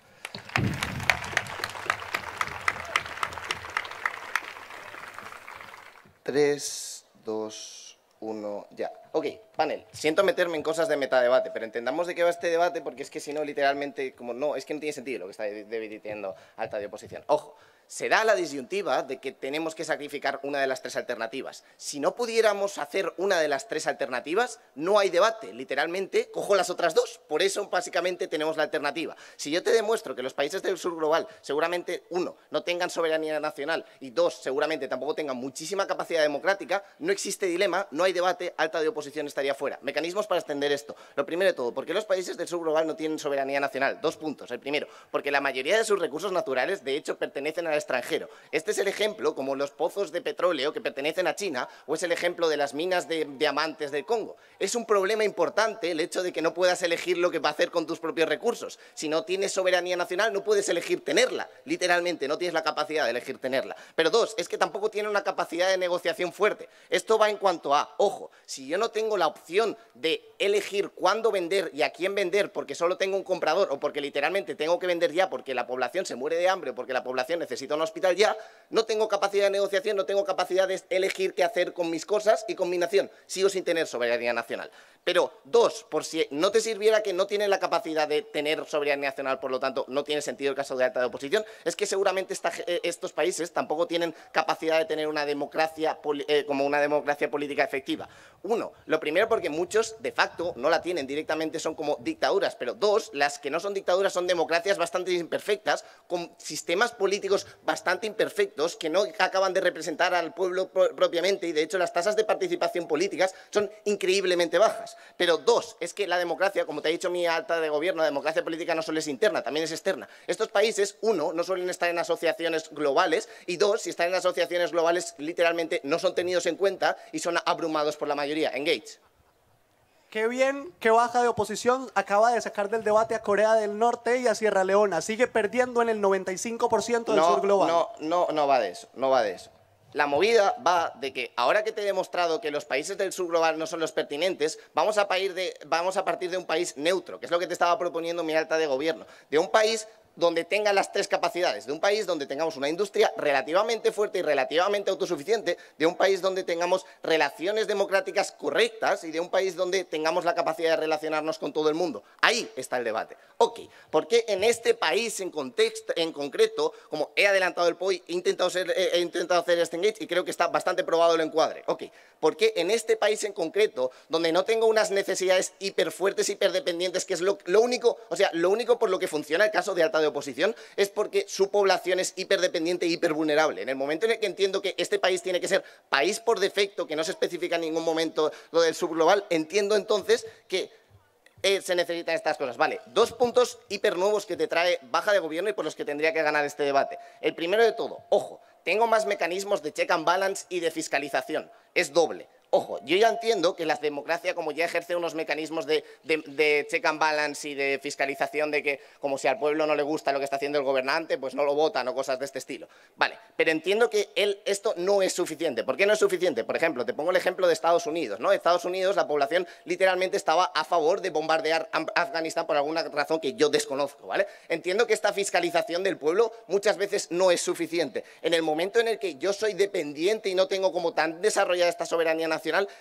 3, 2, 1, ya. Ok, panel. Siento meterme en cosas de metadebate, pero entendamos de qué va este debate, porque es que si no, literalmente, como no, es que no tiene sentido lo que está debatiendo Alta de oposición. Ojo, se da la disyuntiva de que tenemos que sacrificar una de las 3 alternativas. Si no pudiéramos hacer una de las 3 alternativas, no hay debate. Literalmente, cojo las otras 2. Por eso, básicamente, tenemos la alternativa. Si yo te demuestro que los países del sur global, seguramente, 1, no tengan soberanía nacional y 2, seguramente tampoco tengan muchísima capacidad democrática, no existe dilema, no hay debate, Alta de oposición estaría fuera. Mecanismos para extender esto. Lo primero de todo, ¿por qué los países del sur global no tienen soberanía nacional? 2 puntos. El primero, porque la mayoría de sus recursos naturales, de hecho, pertenecen al extranjero. Este es el ejemplo, como los pozos de petróleo que pertenecen a China, o es el ejemplo de las minas de diamantes del Congo. Es un problema importante el hecho de que no puedas elegir lo que va a hacer con tus propios recursos. Si no tienes soberanía nacional, no puedes elegir tenerla. Literalmente, no tienes la capacidad de elegir tenerla. Pero 2, es que tampoco tiene una capacidad de negociación fuerte. Esto va en cuanto a, ojo, si yo no tengo la opción de elegir cuándo vender y a quién vender porque solo tengo un comprador o porque literalmente tengo que vender ya porque la población se muere de hambre o porque la población necesita un hospital ya, no tengo capacidad de negociación, no tengo capacidad de elegir qué hacer con mis cosas y con mi nación. Sigo sin tener soberanía nacional. Pero 2, por si no te sirviera que no tienes la capacidad de tener soberanía nacional, por lo tanto no tiene sentido el caso de Alta de oposición, es que seguramente estos países tampoco tienen capacidad de tener una democracia como una democracia política efectiva. 1, lo primero porque muchos de facto no la tienen, directamente son como dictaduras, pero 2, las que no son dictaduras son democracias bastante imperfectas, con sistemas políticos bastante imperfectos que no acaban de representar al pueblo propiamente y de hecho las tasas de participación políticas son increíblemente bajas. Pero 2, es que la democracia, como te ha dicho mi Alta de Gobierno, la democracia política no solo es interna, también es externa. Estos países, 1, no suelen estar en asociaciones globales y 2, si están en asociaciones globales, literalmente no son tenidos en cuenta y son abrumados por la mayoría. Engage. Qué bien, qué baja de oposición acaba de sacar del debate a Corea del Norte y a Sierra Leona. Sigue perdiendo en el 95% del sur global. No va de eso, no va de eso. La movida va de que ahora que te he demostrado que los países del sur global no son los pertinentes, vamos a partir de un país neutro, que es lo que te estaba proponiendo mi Alta de Gobierno, de un país donde tenga las 3 capacidades, de un país donde tengamos una industria relativamente fuerte y relativamente autosuficiente, de un país donde tengamos relaciones democráticas correctas y de un país donde tengamos la capacidad de relacionarnos con todo el mundo. Ahí está el debate. Ok, ¿por qué en este país en concreto, como he adelantado el POI, he intentado hacer este engage y creo que está bastante probado el encuadre? Ok, ¿por qué en este país en concreto, donde no tengo unas necesidades hiperfuertes, hiperdependientes, que es lo único por lo que funciona el caso de Alta de de oposición es porque su población es hiperdependiente e hipervulnerable. En el momento en el que entiendo que este país tiene que ser país por defecto, que no se especifica en ningún momento lo del subglobal, entiendo entonces que se necesitan estas cosas. Vale, 2 puntos hipernuevos que te trae baja de gobierno y por los que tendría que ganar este debate. El primero de todo, ojo, tengo más mecanismos de check and balance y de fiscalización. Es doble. Ojo, yo ya entiendo que la democracia, como ya ejerce unos mecanismos de check and balance y de fiscalización de que, como si al pueblo no le gusta lo que está haciendo el gobernante, pues no lo votan o cosas de este estilo. Vale, pero entiendo que esto no es suficiente. ¿Por qué no es suficiente? Por ejemplo, te pongo el ejemplo de Estados Unidos, ¿no? En Estados Unidos la población literalmente estaba a favor de bombardear Afganistán por alguna razón que yo desconozco, ¿vale? Entiendo que esta fiscalización del pueblo muchas veces no es suficiente. En el momento en el que yo soy dependiente y no tengo como tan desarrollada esta soberanía nacional,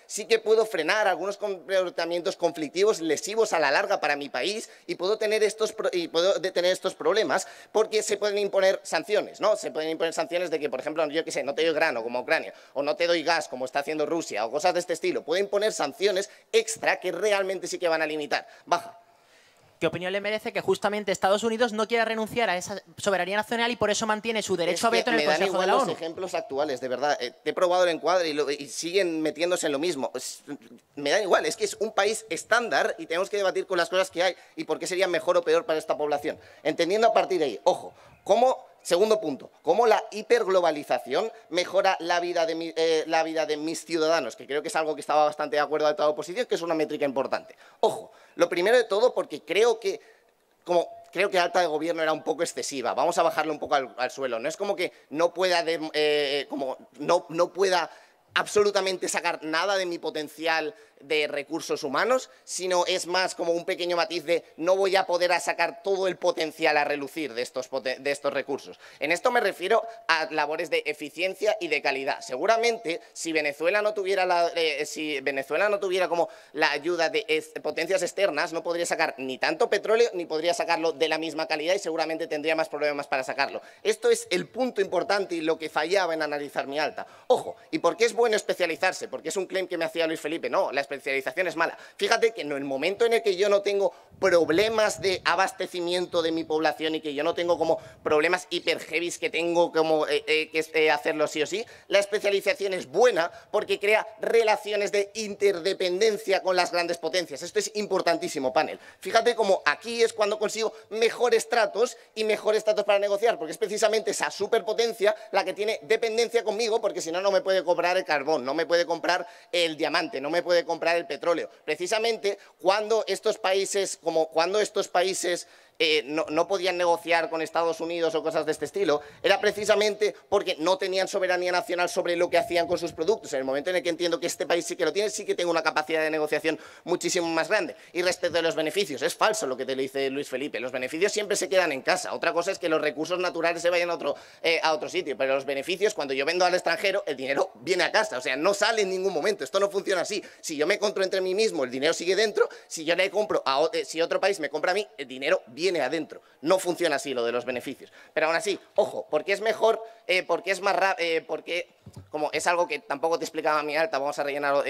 sí que puedo frenar algunos comportamientos conflictivos lesivos a la larga para mi país y puedo detener estos problemas porque se pueden imponer sanciones, ¿no? Se pueden imponer sanciones de que, por ejemplo, yo qué sé, no te doy grano como Ucrania o no te doy gas como está haciendo Rusia o cosas de este estilo. Puedo imponer sanciones extra que realmente sí que van a limitar. Baja. ¿Qué opinión le merece que justamente Estados Unidos no quiera renunciar a esa soberanía nacional y por eso mantiene su derecho a veto en el Consejo de la ONU? Me dan igual los ejemplos actuales, de verdad. He probado el encuadre y siguen metiéndose en lo mismo. Me da igual, es que es un país estándar y tenemos que debatir con las cosas que hay y por qué sería mejor o peor para esta población. Entendiendo a partir de ahí, ojo, segundo punto, cómo la hiperglobalización mejora la vida de mis ciudadanos, que creo que es algo que estaba bastante de acuerdo de toda oposición, que es una métrica importante. Ojo, lo primero de todo porque creo que alta de gobierno era un poco excesiva. Vamos a bajarlo un poco al suelo. No es como que no pueda absolutamente sacar nada de mi potencial de recursos humanos, sino es más como un pequeño matiz de no voy a poder sacar todo el potencial a relucir de estos recursos. En esto me refiero a labores de eficiencia y de calidad. Seguramente, si Venezuela no tuviera como la ayuda de potencias externas, no podría sacar ni tanto petróleo ni podría sacarlo de la misma calidad y seguramente tendría más problemas para sacarlo. Esto es el punto importante y lo que fallaba en analizar mi alta. Ojo, ¿y por qué es bueno especializarse? Porque es un claim que me hacía Luis Felipe. No, la especialización es mala. Fíjate que en el momento en el que yo no tengo problemas de abastecimiento de mi población y que yo no tengo como problemas hiper heavies que tengo como que hacerlo sí o sí, la especialización es buena porque crea relaciones de interdependencia con las grandes potencias. Esto es importantísimo, panel. Fíjate cómo aquí es cuando consigo mejores tratos y mejores tratos para negociar, porque es precisamente esa superpotencia la que tiene dependencia conmigo, porque si no, no me puede comprar el carbón, no me puede comprar el diamante, no me puede comprar el petróleo. Precisamente cuando estos países no podían negociar con Estados Unidos o cosas de este estilo, era precisamente porque no tenían soberanía nacional sobre lo que hacían con sus productos. En el momento en el que entiendo que este país sí que lo tiene, sí que tengo una capacidad de negociación muchísimo más grande. Y respecto de los beneficios, es falso lo que te lo dice Luis Felipe. Los beneficios siempre se quedan en casa. Otra cosa es que los recursos naturales se vayan a otro sitio, pero los beneficios, cuando yo vendo al extranjero, el dinero viene a casa. O sea, no sale en ningún momento. Esto no funciona así. Si yo me compro entre mí mismo, el dinero sigue dentro. Si yo le compro si otro país me compra a mí, el dinero viene adentro. No funciona así lo de los beneficios. Pero aún así, ojo, porque es mejor, porque es más rápido, porque como es algo que tampoco te explicaba mi alta, vamos a rellenar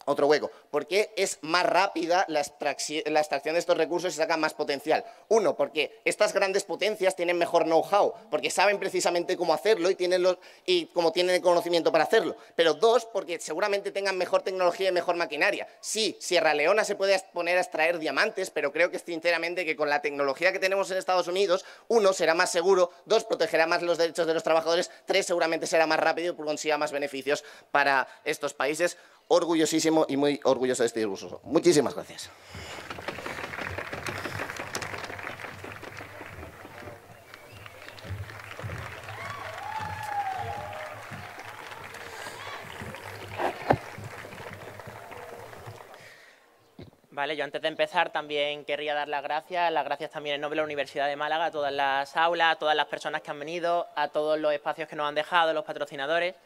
otro hueco. ¿Por qué es más rápida la extracción de estos recursos y saca más potencial? Uno, porque estas grandes potencias tienen mejor know-how, porque saben precisamente cómo hacerlo y como tienen el conocimiento para hacerlo. Pero dos, porque seguramente tengan mejor tecnología y mejor maquinaria. Sí, Sierra Leona se puede poner a extraer diamantes, pero creo que sinceramente que con la tecnología que tenemos en Estados Unidos, uno, será más seguro, dos, protegerá más los derechos de los trabajadores, tres, seguramente será más rápido y consiga más beneficios para estos países. Orgullosísimo y muy orgulloso de este discurso. Muchísimas gracias. Vale, yo antes de empezar también querría dar las gracias también en nombre de la Universidad de Málaga, a todas las aulas, a todas las personas que han venido, a todos los espacios que nos han dejado, los patrocinadores.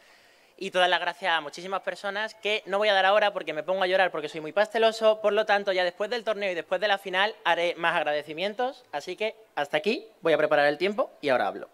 Y todas las gracias a muchísimas personas que no voy a dar ahora porque me pongo a llorar porque soy muy pasteloso. Por lo tanto, ya después del torneo y después de la final haré más agradecimientos. Así que hasta aquí, voy a preparar el tiempo y ahora hablo.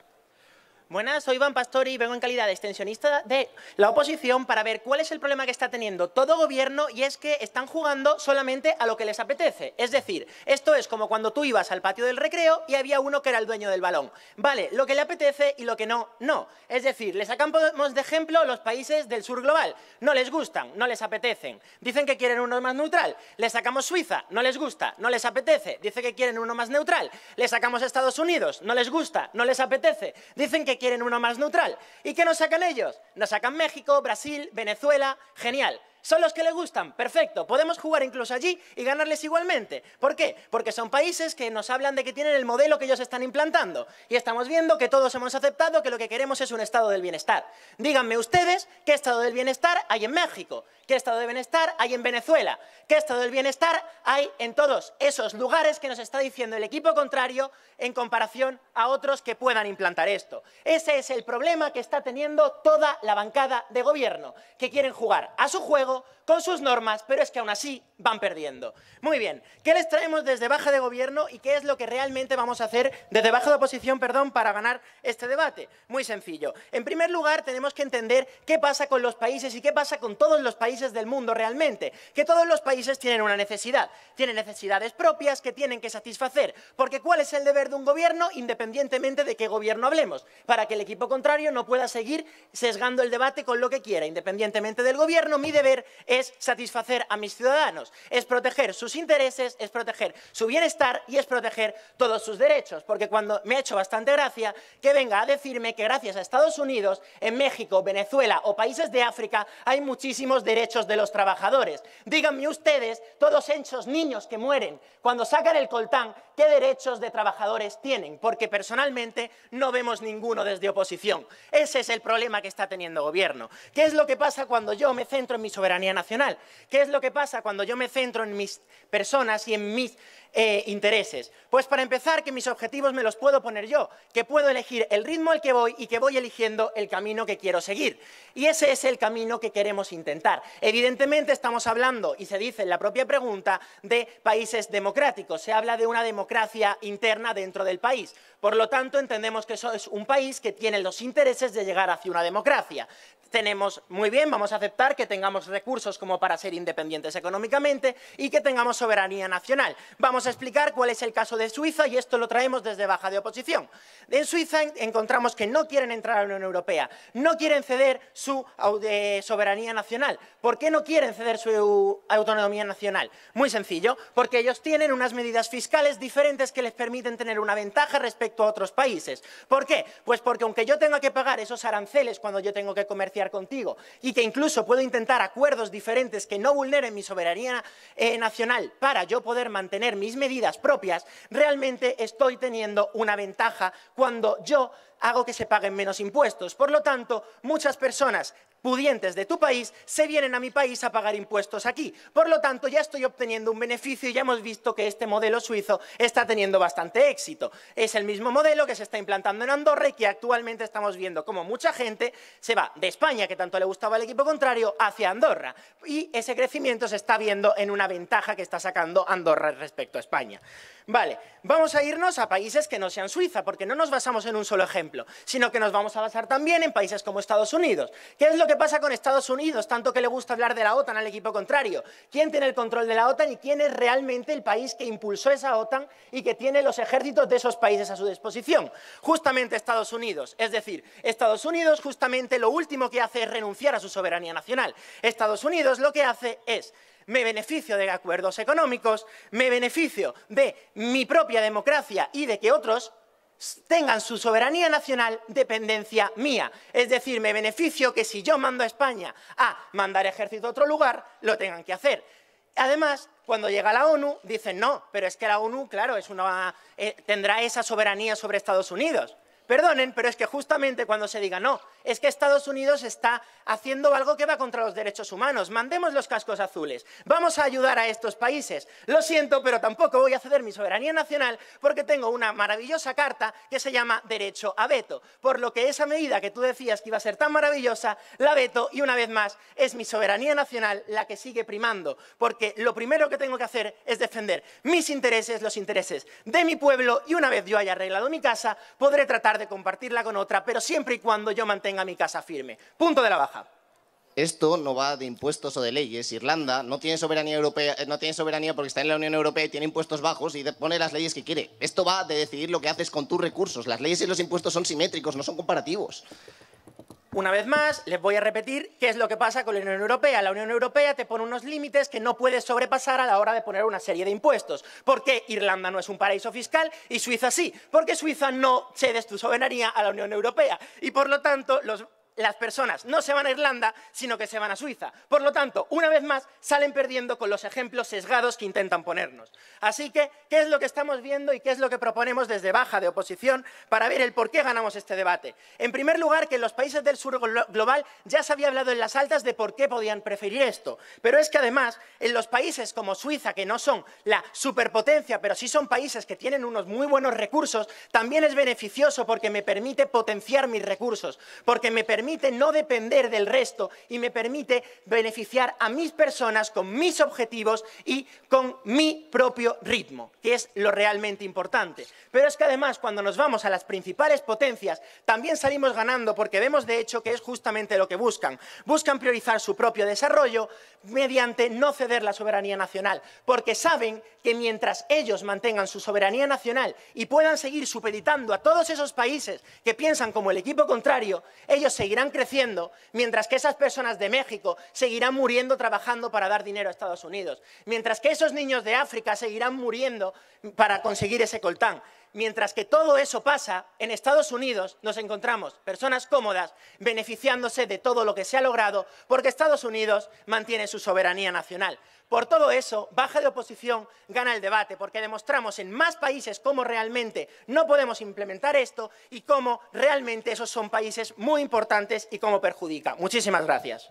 Buenas, soy Iván Pastori y vengo en calidad de extensionista de la oposición para ver cuál es el problema que está teniendo todo gobierno, y es que están jugando solamente a lo que les apetece. Es decir, esto es como cuando tú ibas al patio del recreo y había uno que era el dueño del balón. Vale, lo que le apetece y lo que no, no. Es decir, le sacamos de ejemplo los países del sur global. No les gustan, no les apetecen. Dicen que quieren uno más neutral. Le sacamos Suiza, no les gusta, no les apetece. Dice que quieren uno más neutral. Le sacamos Estados Unidos, no les gusta, no les apetece. Dicen que quieren uno más neutral. ¿Y qué nos sacan ellos? Nos sacan México, Brasil, Venezuela. Genial. ¿Son los que les gustan? Perfecto. Podemos jugar incluso allí y ganarles igualmente. ¿Por qué? Porque son países que nos hablan de que tienen el modelo que ellos están implantando. Y estamos viendo que todos hemos aceptado que lo que queremos es un estado del bienestar. Díganme ustedes qué estado del bienestar hay en México, qué estado de bienestar hay en Venezuela, qué estado del bienestar hay en todos esos lugares que nos está diciendo el equipo contrario en comparación a otros que puedan implantar esto. Ese es el problema que está teniendo toda la bancada de gobierno, que quieren jugar a su juego con sus normas, pero es que aún así van perdiendo. Muy bien, ¿qué les traemos desde baja de gobierno y qué es lo que realmente vamos a hacer desde baja de oposición, para ganar este debate? Muy sencillo. En primer lugar, tenemos que entender qué pasa con los países y qué pasa con todos los países del mundo realmente. Que todos los países tienen una necesidad, tienen necesidades propias que tienen que satisfacer. Porque ¿cuál es el deber de un gobierno, independientemente de qué gobierno hablemos? Para que el equipo contrario no pueda seguir sesgando el debate con lo que quiera. Independientemente del gobierno, mi deber es satisfacer a mis ciudadanos, es proteger sus intereses, es proteger su bienestar y es proteger todos sus derechos. Porque cuando me ha hecho bastante gracia que venga a decirme que gracias a Estados Unidos, en México, Venezuela o países de África hay muchísimos derechos de los trabajadores. Díganme ustedes, todos esos niños que mueren cuando sacan el coltán, ¿qué derechos de trabajadores tienen? Porque personalmente no vemos ninguno desde oposición. Ese es el problema que está teniendo el gobierno. ¿Qué es lo que pasa cuando yo me centro en mi soberanía nacional? ¿Qué es lo que pasa cuando yo me centro en mis personas y en mis intereses? Pues para empezar, que mis objetivos me los puedo poner yo, que puedo elegir el ritmo al que voy y que voy eligiendo el camino que quiero seguir. Y ese es el camino que queremos intentar. Evidentemente estamos hablando, y se dice en la propia pregunta, de países democráticos. Se habla de una democracia interna dentro del país. Por lo tanto, entendemos que eso es un país que tiene los intereses de llegar hacia una democracia. Tenemos, muy bien, vamos a aceptar que tengamos recursos como para ser independientes económicamente y que tengamos soberanía nacional. Vamos a explicar cuál es el caso de Suiza y esto lo traemos desde baja de oposición. En Suiza encontramos que no quieren entrar a la Unión Europea, no quieren ceder su soberanía nacional. ¿Por qué no quieren ceder su autonomía nacional? Muy sencillo, porque ellos tienen unas medidas fiscales diferentes que les permiten tener una ventaja respecto a otros países. ¿Por qué? Pues porque aunque yo tenga que pagar esos aranceles cuando yo tengo que comerciar contigo y que incluso puedo intentar acuerdos diferentes que no vulneren mi soberanía nacional para yo poder mantener mis medidas propias, realmente estoy teniendo una ventaja cuando yo hago que se paguen menos impuestos. Por lo tanto, muchas personas pudientes de tu país se vienen a mi país a pagar impuestos aquí. Por lo tanto, ya estoy obteniendo un beneficio y ya hemos visto que este modelo suizo está teniendo bastante éxito. Es el mismo modelo que se está implantando en Andorra y que actualmente estamos viendo cómo mucha gente se va de España, que tanto le gustaba al equipo contrario, hacia Andorra. Y ese crecimiento se está viendo en una ventaja que está sacando Andorra respecto a España. Vale, vamos a irnos a países que no sean Suiza, porque no nos basamos en un solo ejemplo, sino que nos vamos a basar también en países como Estados Unidos. ¿Qué es lo que pasa con Estados Unidos? Tanto que le gusta hablar de la OTAN al equipo contrario. ¿Quién tiene el control de la OTAN y quién es realmente el país que impulsó esa OTAN y que tiene los ejércitos de esos países a su disposición? Justamente Estados Unidos. Es decir, Estados Unidos justamente lo último que hace es renunciar a su soberanía nacional. Estados Unidos lo que hace es: me beneficio de acuerdos económicos, me beneficio de mi propia democracia y de que otros tengan su soberanía nacional dependencia mía. Es decir, me beneficio que si yo mando a España a mandar ejército a otro lugar, lo tengan que hacer. Además, cuando llega la ONU, dicen no, pero es que la ONU, claro, tendrá esa soberanía sobre Estados Unidos. Perdonen, pero es que justamente cuando se diga no, es que Estados Unidos está haciendo algo que va contra los derechos humanos. Mandemos los cascos azules. Vamos a ayudar a estos países. Lo siento, pero tampoco voy a ceder mi soberanía nacional porque tengo una maravillosa carta que se llama derecho a veto. Por lo que esa medida que tú decías que iba a ser tan maravillosa, la veto y una vez más es mi soberanía nacional la que sigue primando. Porque lo primero que tengo que hacer es defender mis intereses, los intereses de mi pueblo y una vez yo haya arreglado mi casa, podré tratar tratar de compartirla con otra, pero siempre y cuando yo mantenga mi casa firme. Punto de la baja. Esto no va de impuestos o de leyes. Irlanda no tiene soberanía europea, no tiene soberanía porque está en la Unión Europea y tiene impuestos bajos y pone las leyes que quiere. Esto va de decidir lo que haces con tus recursos. Las leyes y los impuestos son simétricos, no son comparativos. Una vez más, les voy a repetir qué es lo que pasa con la Unión Europea. La Unión Europea te pone unos límites que no puedes sobrepasar a la hora de poner una serie de impuestos. ¿Por qué Irlanda no es un paraíso fiscal y Suiza sí? Porque Suiza no cedes tu soberanía a la Unión Europea y, por lo tanto, las personas no se van a Irlanda, sino que se van a Suiza. Por lo tanto, una vez más, salen perdiendo con los ejemplos sesgados que intentan ponernos. Así que, ¿qué es lo que estamos viendo y qué es lo que proponemos desde Baja de Oposición para ver el por qué ganamos este debate? En primer lugar, que en los países del sur global ya se había hablado en las altas de por qué podían preferir esto. Pero es que además, en los países como Suiza, que no son la superpotencia, pero sí son países que tienen unos muy buenos recursos, también es beneficioso porque me permite potenciar mis recursos, porque me permite no depender del resto y me permite beneficiar a mis personas con mis objetivos y con mi propio ritmo, que es lo realmente importante. Pero es que además, cuando nos vamos a las principales potencias, también salimos ganando porque vemos de hecho que es justamente lo que buscan. Buscan priorizar su propio desarrollo mediante no ceder la soberanía nacional, porque saben que mientras ellos mantengan su soberanía nacional y puedan seguir supeditando a todos esos países que piensan como el equipo contrario, ellos seguirán creciendo, mientras que esas personas de México seguirán muriendo trabajando para dar dinero a Estados Unidos, mientras que esos niños de África seguirán muriendo para conseguir ese coltán. Mientras que todo eso pasa, en Estados Unidos nos encontramos personas cómodas beneficiándose de todo lo que se ha logrado porque Estados Unidos mantiene su soberanía nacional. Por todo eso, Baja de Oposición gana el debate porque demostramos en más países cómo realmente no podemos implementar esto y cómo realmente esos son países muy importantes y cómo perjudica. Muchísimas gracias.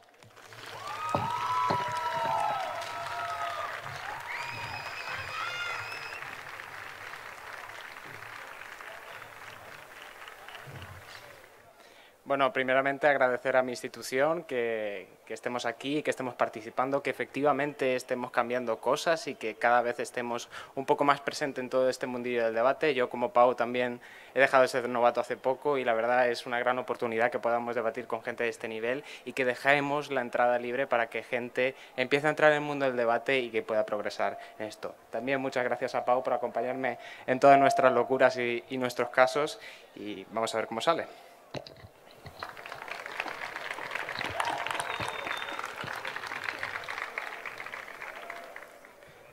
Bueno, primeramente agradecer a mi institución que estemos aquí y que estemos participando, que efectivamente estemos cambiando cosas y que cada vez estemos un poco más presentes en todo este mundillo del debate. Yo, como Pau, también he dejado de ser novato hace poco y la verdad es una gran oportunidad que podamos debatir con gente de este nivel y que dejemos la entrada libre para que gente empiece a entrar en el mundo del debate y que pueda progresar en esto. También muchas gracias a Pau por acompañarme en todas nuestras locuras y nuestros casos y vamos a ver cómo sale.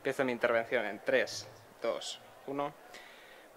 Empiezo mi intervención en 3, 2, 1.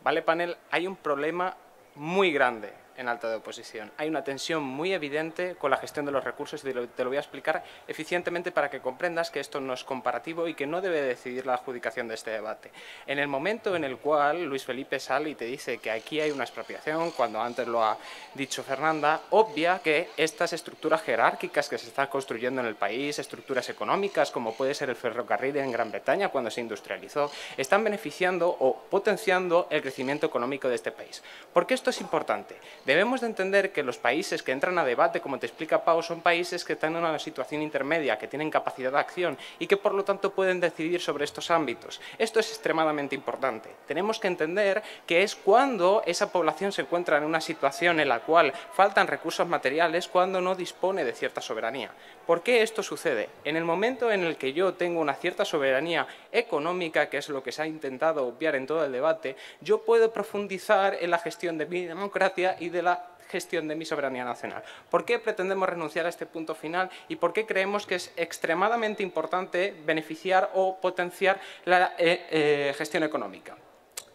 Vale, panel, hay un problema muy grande en alta de oposición. Hay una tensión muy evidente con la gestión de los recursos y te lo voy a explicar eficientemente para que comprendas que esto no es comparativo y que no debe decidir la adjudicación de este debate. En el momento en el cual Luis Felipe sale y te dice que aquí hay una expropiación, cuando antes lo ha dicho Fernanda, obvia que estas estructuras jerárquicas que se están construyendo en el país, estructuras económicas como puede ser el ferrocarril en Gran Bretaña cuando se industrializó, están beneficiando o potenciando el crecimiento económico de este país. ¿Por qué esto es importante? Debemos de entender que los países que entran a debate, como te explica Pau, son países que están en una situación intermedia, que tienen capacidad de acción y que por lo tanto pueden decidir sobre estos ámbitos. Esto es extremadamente importante. Tenemos que entender que es cuando esa población se encuentra en una situación en la cual faltan recursos materiales, cuando no dispone de cierta soberanía. ¿Por qué esto sucede? En el momento en el que yo tengo una cierta soberanía económica, que es lo que se ha intentado obviar en todo el debate, yo puedo profundizar en la gestión de mi democracia y de la gestión de mi soberanía nacional. ¿Por qué pretendemos renunciar a este punto final y por qué creemos que es extremadamente importante beneficiar o potenciar la gestión económica?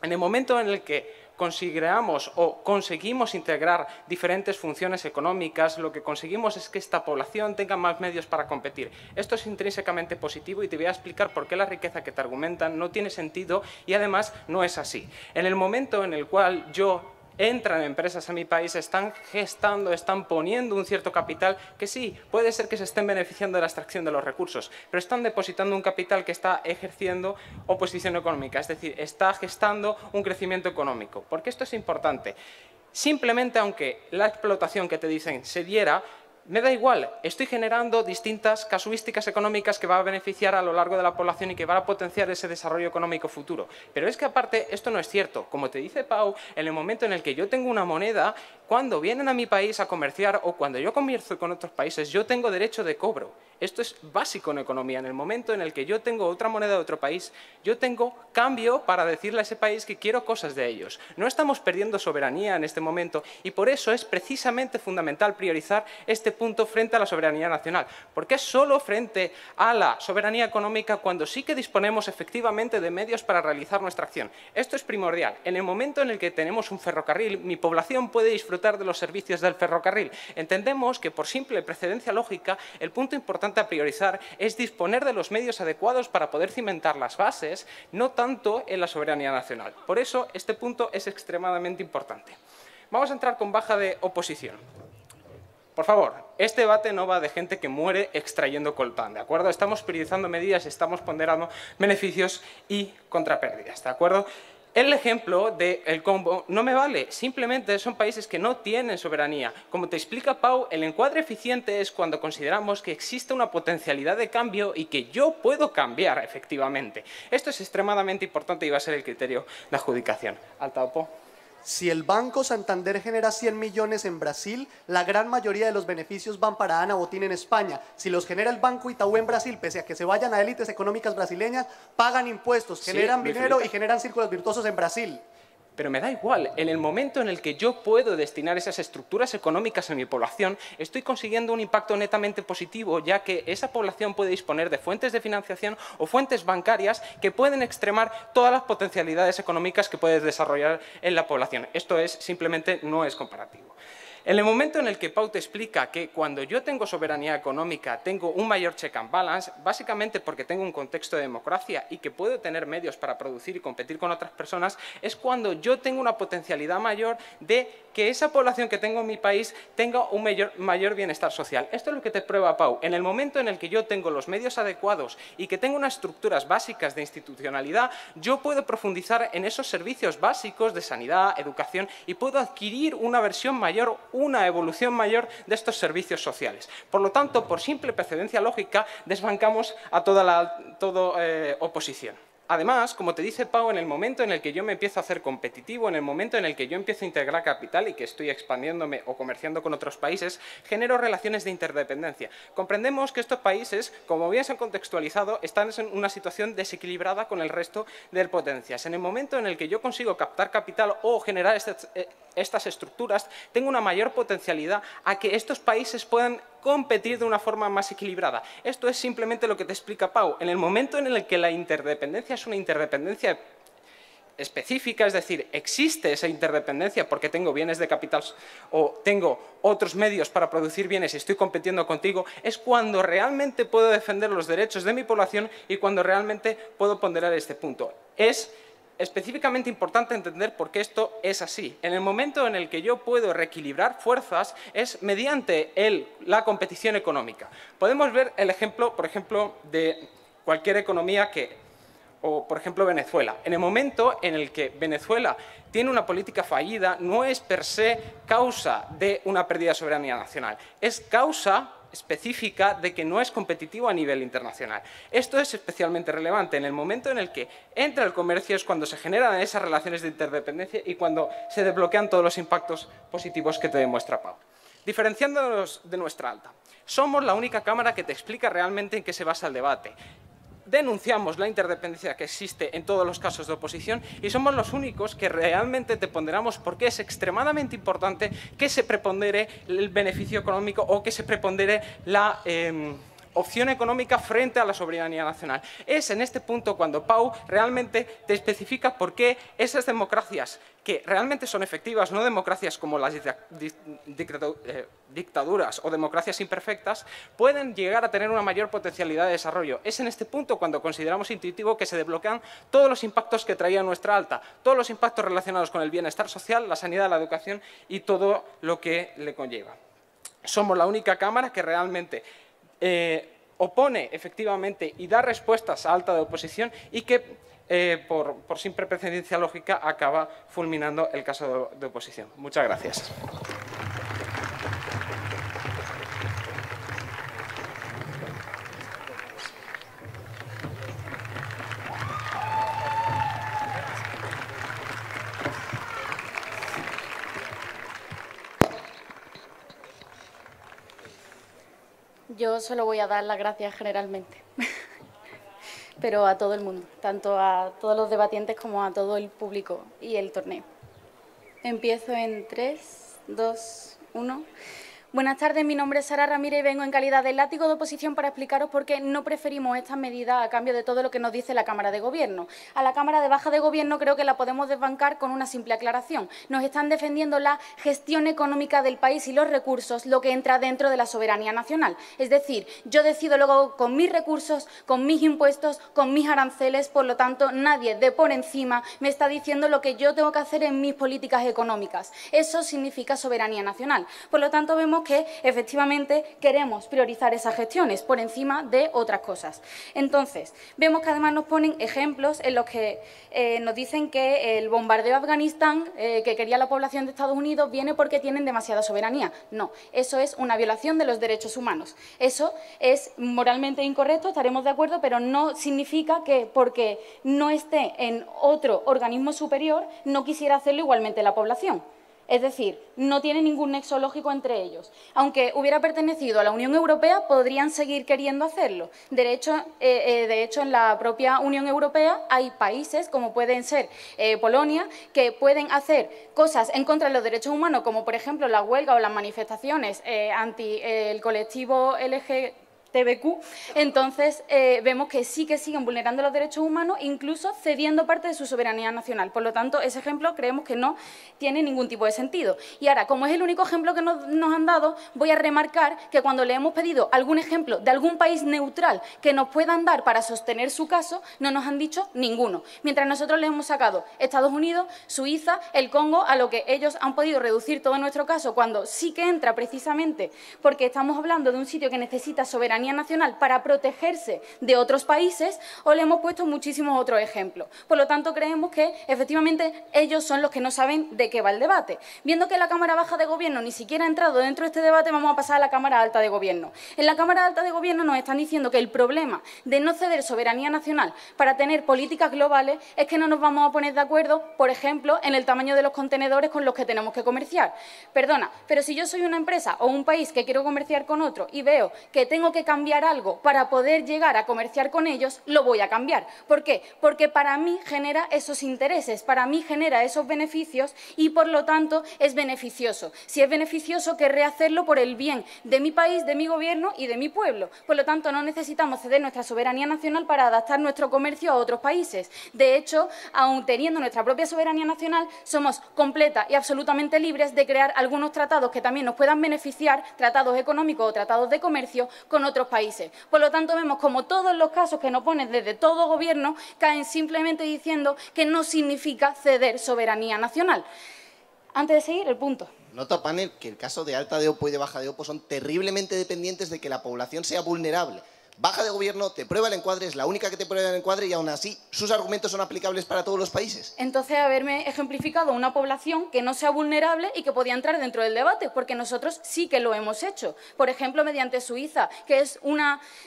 En el momento en el que consideramos o conseguimos integrar diferentes funciones económicas, lo que conseguimos es que esta población tenga más medios para competir. Esto es intrínsecamente positivo y te voy a explicar por qué la riqueza que te argumentan no tiene sentido y además no es así. En el momento en el cual entran empresas a mi país, están gestando, están poniendo un cierto capital que sí, puede ser que se estén beneficiando de la extracción de los recursos, pero están depositando un capital que está ejerciendo oposición económica, es decir, está gestando un crecimiento económico. ¿Por qué esto es importante? Simplemente aunque la explotación que te dicen se diera, Me da igual, estoy generando distintas casuísticas económicas que van a beneficiar a lo largo de la población y que van a potenciar ese desarrollo económico futuro. Pero es que aparte esto no es cierto. Como te dice Pau, en el momento en el que yo tengo una moneda, cuando vienen a mi país a comerciar o cuando yo comercio con otros países, yo tengo derecho de cobro. Esto es básico en economía. En el momento en el que yo tengo otra moneda de otro país, yo tengo cambio para decirle a ese país que quiero cosas de ellos. No estamos perdiendo soberanía en este momento y por eso es precisamente fundamental priorizar este punto frente a la soberanía nacional. Porque es solo frente a la soberanía económica cuando sí que disponemos efectivamente de medios para realizar nuestra acción. Esto es primordial. En el momento en el que tenemos un ferrocarril, mi población puede disfrutar de los servicios del ferrocarril. Entendemos que por simple precedencia lógica, el punto importante a priorizar es disponer de los medios adecuados para poder cimentar las bases, no tanto en la soberanía nacional. Por eso, este punto es extremadamente importante. Vamos a entrar con baja de oposición. Por favor, este debate no va de gente que muere extrayendo coltán, ¿de acuerdo? Estamos priorizando medidas, estamos ponderando beneficios y contrapérdidas, ¿de acuerdo? El ejemplo del combo no me vale, simplemente son países que no tienen soberanía. Como te explica Pau, el encuadre eficiente es cuando consideramos que existe una potencialidad de cambio y que yo puedo cambiar efectivamente. Esto es extremadamente importante y va a ser el criterio de adjudicación. Alta Opo. Si el Banco Santander genera 100 millones en Brasil, la gran mayoría de los beneficios van para Ana Botín en España. Si los genera el Banco Itaú en Brasil, pese a que se vayan a élites económicas brasileñas, pagan impuestos, generan dinero y generan círculos virtuosos en Brasil. Pero me da igual, en el momento en el que yo puedo destinar esas estructuras económicas a mi población, estoy consiguiendo un impacto netamente positivo, ya que esa población puede disponer de fuentes de financiación o fuentes bancarias que pueden extremar todas las potencialidades económicas que puede desarrollar en la población. Esto es, simplemente no es comparativo. En el momento en el que Pau te explica que cuando yo tengo soberanía económica tengo un mayor check and balance, básicamente porque tengo un contexto de democracia y que puedo tener medios para producir y competir con otras personas, es cuando yo tengo una potencialidad mayor de que esa población que tengo en mi país tenga un mayor bienestar social. Esto es lo que te prueba Pau. En el momento en el que yo tengo los medios adecuados y que tengo unas estructuras básicas de institucionalidad, yo puedo profundizar en esos servicios básicos de sanidad, educación y puedo adquirir una versión mayor, una evolución mayor de estos servicios sociales. Por lo tanto, por simple precedencia lógica, desbancamos a toda oposición. Además, como te dice Pau, en el momento en el que yo me empiezo a hacer competitivo, en el momento en el que yo empiezo a integrar capital y que estoy expandiéndome o comerciando con otros países, genero relaciones de interdependencia. Comprendemos que estos países, como bien se han contextualizado, están en una situación desequilibrada con el resto de potencias. En el momento en el que yo consigo captar capital o generar estas estructuras, tengo una mayor potencialidad a que estos países puedan competir de una forma más equilibrada. Esto es simplemente lo que te explica Pau. En el momento en el que la interdependencia es una interdependencia específica, es decir, existe esa interdependencia porque tengo bienes de capital o tengo otros medios para producir bienes y estoy compitiendo contigo, es cuando realmente puedo defender los derechos de mi población y cuando realmente puedo ponderar este punto. Es específicamente importante entender por qué esto es así. En el momento en el que yo puedo reequilibrar fuerzas es mediante la competición económica. Podemos ver el ejemplo, por ejemplo, de cualquier economía o por ejemplo Venezuela. En el momento en el que Venezuela tiene una política fallida, no es per se causa de una pérdida de soberanía nacional, es causa específica de que no es competitivo a nivel internacional. Esto es especialmente relevante. En el momento en el que entra el comercio es cuando se generan esas relaciones de interdependencia y cuando se desbloquean todos los impactos positivos que te demuestra Pau. Diferenciándonos de nuestra alta, somos la única cámara que te explica realmente en qué se basa el debate. Denunciamos la interdependencia que existe en todos los casos de oposición y somos los únicos que realmente te ponderamos por qué es extremadamente importante que se prepondere el beneficio económico o que se prepondere la opción económica frente a la soberanía nacional. Es en este punto cuando Pau realmente te especifica por qué esas democracias que realmente son efectivas, no democracias como las dictaduras o democracias imperfectas, pueden llegar a tener una mayor potencialidad de desarrollo. Es en este punto cuando consideramos intuitivo que se desbloquean todos los impactos que traía nuestra alta, todos los impactos relacionados con el bienestar social, la sanidad, la educación y todo lo que le conlleva. Somos la única cámara que realmente opone efectivamente y da respuestas a alta de oposición y que por simple precedencia lógica acaba fulminando el caso de oposición. Muchas gracias. Yo solo voy a dar las gracias generalmente, pero a todo el mundo, tanto a todos los debatientes como a todo el público y el torneo. Empiezo en 3, 2, 1... Buenas tardes, mi nombre es Sara Ramírez y vengo en calidad de látigo de oposición para explicaros por qué no preferimos estas medidas a cambio de todo lo que nos dice la Cámara de Gobierno. A la Cámara de Baja de Gobierno creo que la podemos desbancar con una simple aclaración. Nos están defendiendo la gestión económica del país y los recursos, lo que entra dentro de la soberanía nacional. Es decir, yo decido luego con mis recursos, con mis impuestos, con mis aranceles, por lo tanto nadie de por encima me está diciendo lo que yo tengo que hacer en mis políticas económicas. Eso significa soberanía nacional. Por lo tanto vemos que efectivamente queremos priorizar esas gestiones por encima de otras cosas. Entonces, vemos que además nos ponen ejemplos en los que nos dicen que el bombardeo a Afganistán que quería la población de Estados Unidos viene porque tienen demasiada soberanía. No, eso es una violación de los derechos humanos. Eso es moralmente incorrecto, estaremos de acuerdo, pero no significa que porque no esté en otro organismo superior no quisiera hacerlo igualmente la población. Es decir, no tiene ningún nexo lógico entre ellos. Aunque hubiera pertenecido a la Unión Europea, podrían seguir queriendo hacerlo. De hecho, en la propia Unión Europea hay países, como pueden ser Polonia, que pueden hacer cosas en contra de los derechos humanos, como por ejemplo la huelga o las manifestaciones anti el colectivo LGTBQ. Entonces, vemos que sí que siguen vulnerando los derechos humanos, incluso cediendo parte de su soberanía nacional. Por lo tanto, ese ejemplo creemos que no tiene ningún tipo de sentido. Y ahora, como es el único ejemplo que nos han dado, voy a remarcar que cuando le hemos pedido algún ejemplo de algún país neutral que nos puedan dar para sostener su caso, no nos han dicho ninguno. Mientras nosotros le hemos sacado Estados Unidos, Suiza, el Congo, a lo que ellos han podido reducir todo nuestro caso, cuando sí que entra precisamente porque estamos hablando de un sitio que necesita soberanía nacional para protegerse de otros países, o le hemos puesto muchísimos otros ejemplos. Por lo tanto, creemos que efectivamente ellos son los que no saben de qué va el debate. Viendo que la Cámara Baja de Gobierno ni siquiera ha entrado dentro de este debate, vamos a pasar a la Cámara Alta de Gobierno. En la Cámara Alta de Gobierno nos están diciendo que el problema de no ceder soberanía nacional para tener políticas globales es que no nos vamos a poner de acuerdo, por ejemplo, en el tamaño de los contenedores con los que tenemos que comerciar. Perdona, pero si yo soy una empresa o un país que quiero comerciar con otro y veo que tengo que cambiar algo para poder llegar a comerciar con ellos, lo voy a cambiar. ¿Por qué? Porque para mí genera esos intereses, para mí genera esos beneficios y, por lo tanto, es beneficioso. Si es beneficioso, querré hacerlo por el bien de mi país, de mi gobierno y de mi pueblo. Por lo tanto, no necesitamos ceder nuestra soberanía nacional para adaptar nuestro comercio a otros países. De hecho, aun teniendo nuestra propia soberanía nacional, somos completa y absolutamente libres de crear algunos tratados que también nos puedan beneficiar, tratados económicos o tratados de comercio, con otros países. Por lo tanto, vemos como todos los casos que nos ponen desde todo gobierno caen simplemente diciendo que no significa ceder soberanía nacional. Antes de seguir, el punto. Nota panel que el caso de Alta de Opo y de Baja de Opo son terriblemente dependientes de que la población sea vulnerable. Baja de Gobierno te prueba el encuadre, es la única que te prueba el encuadre y aún así sus argumentos son aplicables para todos los países. Entonces, haberme ejemplificado una población que no sea vulnerable y que podía entrar dentro del debate, porque nosotros sí que lo hemos hecho. Por ejemplo, mediante Suiza, que es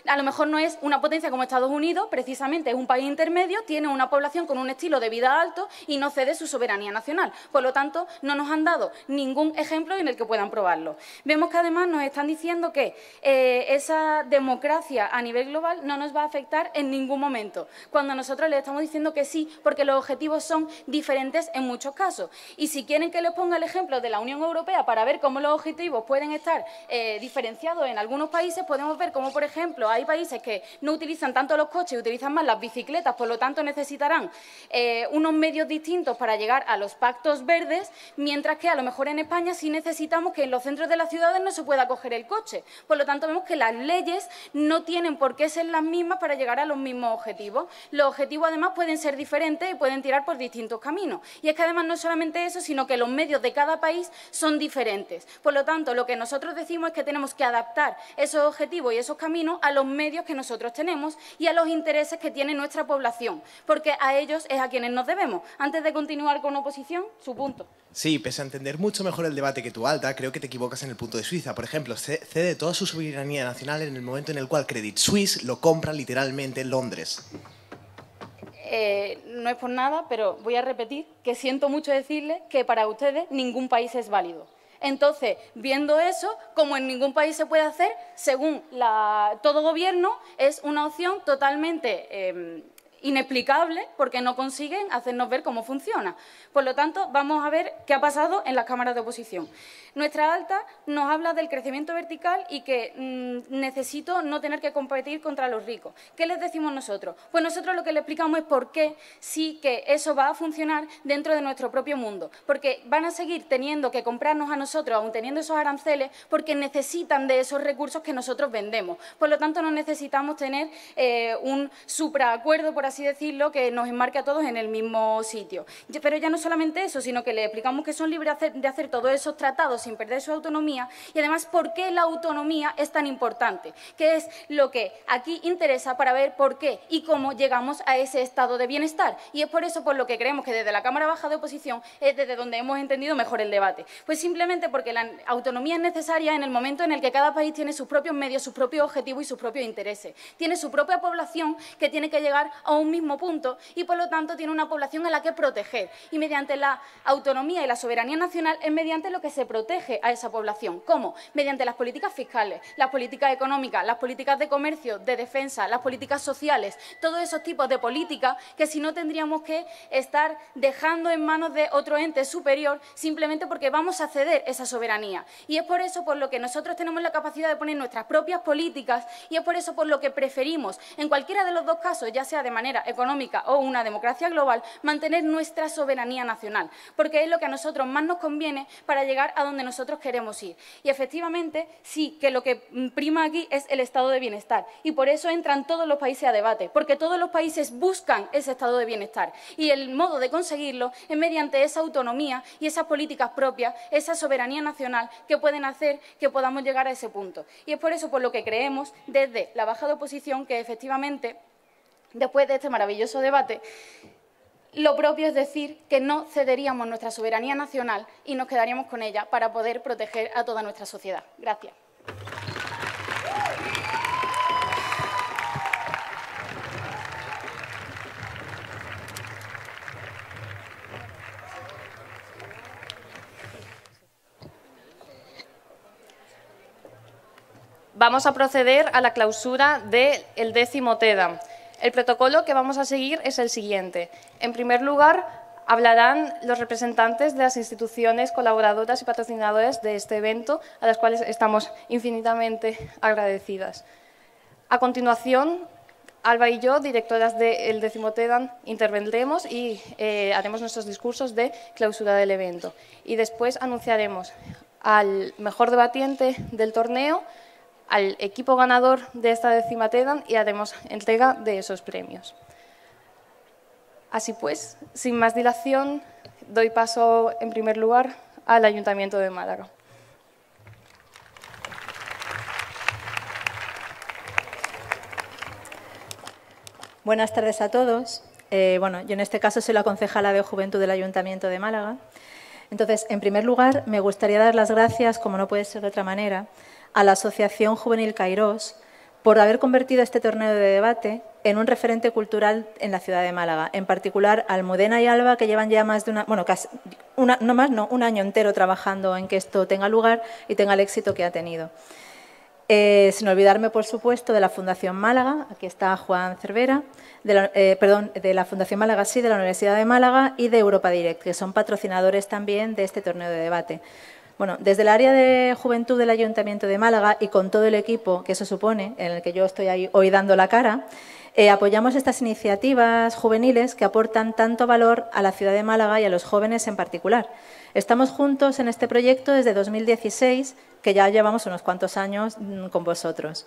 a lo mejor no es una potencia como Estados Unidos, precisamente es un país intermedio, tiene una población con un estilo de vida alto y no cede su soberanía nacional. Por lo tanto, no nos han dado ningún ejemplo en el que puedan probarlo. Vemos que además nos están diciendo que esa democracia a nivel global no nos va a afectar en ningún momento, cuando nosotros les estamos diciendo que sí, porque los objetivos son diferentes en muchos casos. Y si quieren que les ponga el ejemplo de la Unión Europea para ver cómo los objetivos pueden estar diferenciados en algunos países, podemos ver cómo, por ejemplo, hay países que no utilizan tanto los coches y utilizan más las bicicletas, por lo tanto necesitarán unos medios distintos para llegar a los pactos verdes, mientras que a lo mejor en España sí necesitamos que en los centros de las ciudades no se pueda coger el coche. Por lo tanto, vemos que las leyes no tienen por qué ser las mismas para llegar a los mismos objetivos. Los objetivos además pueden ser diferentes y pueden tirar por distintos caminos. Y es que además no solamente eso, sino que los medios de cada país son diferentes. Por lo tanto, lo que nosotros decimos es que tenemos que adaptar esos objetivos y esos caminos a los medios que nosotros tenemos y a los intereses que tiene nuestra población, porque a ellos es a quienes nos debemos. Antes de continuar con oposición, su punto. Sí, pese a entender mucho mejor el debate que tú, Alta, creo que te equivocas en el punto de Suiza. Por ejemplo, cede toda su soberanía nacional en el momento en el cual Credit Suisse lo compra literalmente en Londres. No es por nada, pero voy a repetir que siento mucho decirles que para ustedes ningún país es válido. Entonces, viendo eso, como en ningún país se puede hacer, según todo gobierno, es una opción totalmente inexplicable porque no consiguen hacernos ver cómo funciona. Por lo tanto, vamos a ver qué ha pasado en las cámaras de oposición. Nuestra alta nos habla del crecimiento vertical y que necesito no tener que competir contra los ricos. ¿Qué les decimos nosotros? Pues nosotros lo que les explicamos es por qué sí que eso va a funcionar dentro de nuestro propio mundo. Porque van a seguir teniendo que comprarnos a nosotros, aun teniendo esos aranceles, porque necesitan de esos recursos que nosotros vendemos. Por lo tanto, no necesitamos tener un supraacuerdo, por así decirlo, que nos enmarque a todos en el mismo sitio. Pero ya no solamente eso, sino que les explicamos que son libres de hacer todos esos tratados sin perder su autonomía y además por qué la autonomía es tan importante, que es lo que aquí interesa para ver por qué y cómo llegamos a ese estado de bienestar. Y es por eso por lo que creemos que desde la Cámara Baja de Oposición es desde donde hemos entendido mejor el debate. Pues simplemente porque la autonomía es necesaria en el momento en el que cada país tiene sus propios medios, sus propios objetivos y sus propios intereses. Tiene su propia población que tiene que llegar a un mismo punto y por lo tanto tiene una población a la que proteger. Y mediante la autonomía y la soberanía nacional es mediante lo que se protege a esa población. ¿Cómo? Mediante las políticas fiscales, las políticas económicas, las políticas de comercio, de defensa, las políticas sociales, todos esos tipos de políticas que si no tendríamos que estar dejando en manos de otro ente superior simplemente porque vamos a ceder esa soberanía. Y es por eso por lo que nosotros tenemos la capacidad de poner nuestras propias políticas y es por eso por lo que preferimos, en cualquiera de los dos casos, ya sea de manera económica o una democracia global, mantener nuestra soberanía nacional, porque es lo que a nosotros más nos conviene para llegar a donde nosotros queremos ir. Y efectivamente, sí, que lo que prima aquí es el estado de bienestar y por eso entran todos los países a debate, porque todos los países buscan ese estado de bienestar y el modo de conseguirlo es mediante esa autonomía y esas políticas propias, esa soberanía nacional que pueden hacer que podamos llegar a ese punto. Y es por eso por lo que creemos desde la Baja de Oposición que efectivamente, después de este maravilloso debate, lo propio es decir que no cederíamos nuestra soberanía nacional y nos quedaríamos con ella para poder proteger a toda nuestra sociedad. Gracias. Vamos a proceder a la clausura del 10º TEDAM. El protocolo que vamos a seguir es el siguiente. En primer lugar, hablarán los representantes de las instituciones colaboradoras y patrocinadoras de este evento, a las cuales estamos infinitamente agradecidas. A continuación, Alba y yo, directoras del 10º TEDAM, intervendremos y haremos nuestros discursos de clausura del evento. Y después anunciaremos al mejor debatiente del torneo, al equipo ganador de esta 10ª TEDAM y haremos entrega de esos premios. Así pues, sin más dilación, doy paso en primer lugar al Ayuntamiento de Málaga. Buenas tardes a todos. Bueno, yo en este caso soy la concejala de Juventud del Ayuntamiento de Málaga. Entonces, en primer lugar, me gustaría dar las gracias, como no puede ser de otra manera, a la Asociación Juvenil Cairós por haber convertido este torneo de debate en un referente cultural en la ciudad de Málaga, en particular a Almudena y Alba, que llevan ya más de un año entero trabajando en que esto tenga lugar y tenga el éxito que ha tenido. Sin olvidarme, por supuesto, de la Fundación Málaga, aquí está Juan Cervera, de la Fundación Málaga, sí, de la Universidad de Málaga y de Europa Direct, que son patrocinadores también de este torneo de debate. Bueno, desde el área de Juventud del Ayuntamiento de Málaga y con todo el equipo que eso supone, en el que yo estoy ahí hoy dando la cara, apoyamos estas iniciativas juveniles que aportan tanto valor a la ciudad de Málaga y a los jóvenes en particular. Estamos juntos en este proyecto desde 2016, que ya llevamos unos cuantos años con vosotros.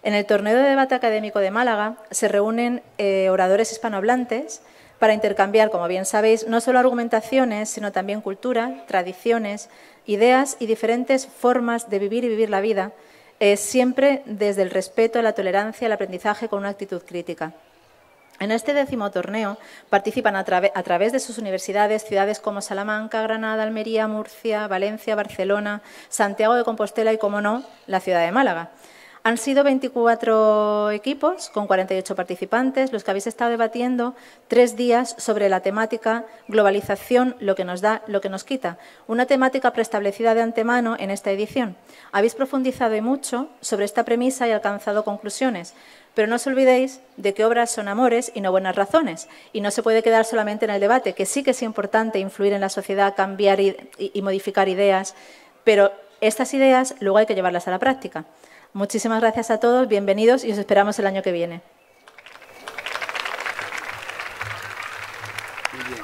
En el torneo de debate académico de Málaga se reúnen oradores hispanohablantes para intercambiar, como bien sabéis, no solo argumentaciones, sino también cultura, tradiciones, ideas y diferentes formas de vivir y vivir la vida, siempre desde el respeto, la tolerancia y el aprendizaje con una actitud crítica. En este 10º torneo participan a través de sus universidades ciudades como Salamanca, Granada, Almería, Murcia, Valencia, Barcelona, Santiago de Compostela y, como no, la ciudad de Málaga. Han sido 24 equipos con 48 participantes los que habéis estado debatiendo 3 días sobre la temática globalización, lo que nos da, lo que nos quita. Una temática preestablecida de antemano en esta edición. Habéis profundizado y mucho sobre esta premisa y alcanzado conclusiones. Pero no os olvidéis de que obras son amores y no buenas razones. Y no se puede quedar solamente en el debate, que sí que es importante influir en la sociedad, cambiar y modificar ideas, pero estas ideas luego hay que llevarlas a la práctica. Muchísimas gracias a todos, bienvenidos y os esperamos el año que viene. Muy bien.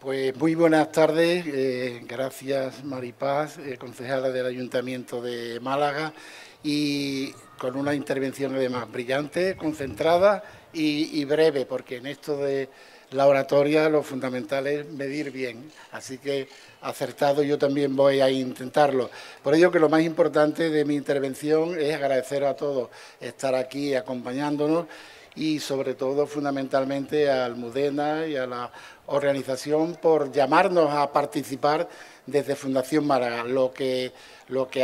Pues muy buenas tardes, gracias Maripaz, concejala del Ayuntamiento de Málaga, y con una intervención además brillante, concentrada y breve, porque en esto de la oratoria lo fundamental es medir bien, así que acertado, yo también voy a intentarlo. Por ello que lo más importante de mi intervención es agradecer a todos estar aquí acompañándonos y sobre todo fundamentalmente a Almudena y a la organización por llamarnos a participar desde Fundación Málaga. Lo que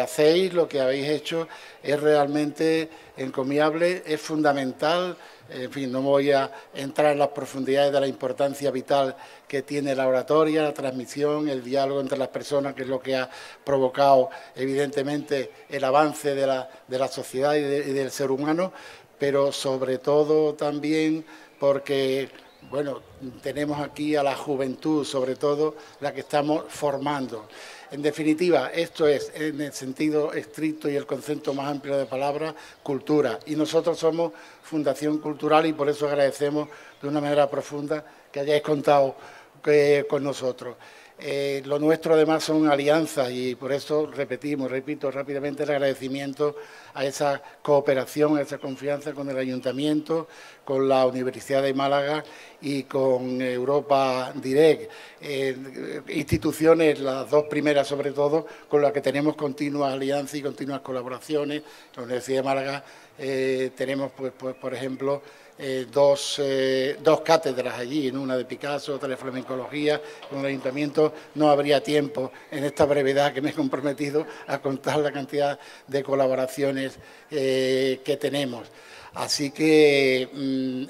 hacéis, lo que habéis hecho es realmente encomiable, es fundamental. En fin, no voy a entrar en las profundidades de la importancia vital que tiene la oratoria, la transmisión, el diálogo entre las personas, que es lo que ha provocado evidentemente el avance de la sociedad y del ser humano, pero sobre todo también porque, bueno, tenemos aquí a la juventud, sobre todo la que estamos formando. En definitiva, esto es, en el sentido estricto y el concepto más amplio de palabra, cultura. Y nosotros somos Fundación Cultural y por eso agradecemos de una manera profunda que hayáis contado con nosotros. Lo nuestro además son alianzas y por eso repito rápidamente el agradecimiento a esa cooperación, a esa confianza con el Ayuntamiento, con la Universidad de Málaga y con Europa Direct, instituciones, las dos primeras sobre todo, con las que tenemos continuas alianzas y continuas colaboraciones. La Universidad de Málaga tenemos, pues, por ejemplo, dos cátedras allí, en una de Picasso, otra de flamencología. Con el Ayuntamiento no habría tiempo en esta brevedad que me he comprometido a contar la cantidad de colaboraciones que tenemos. Así que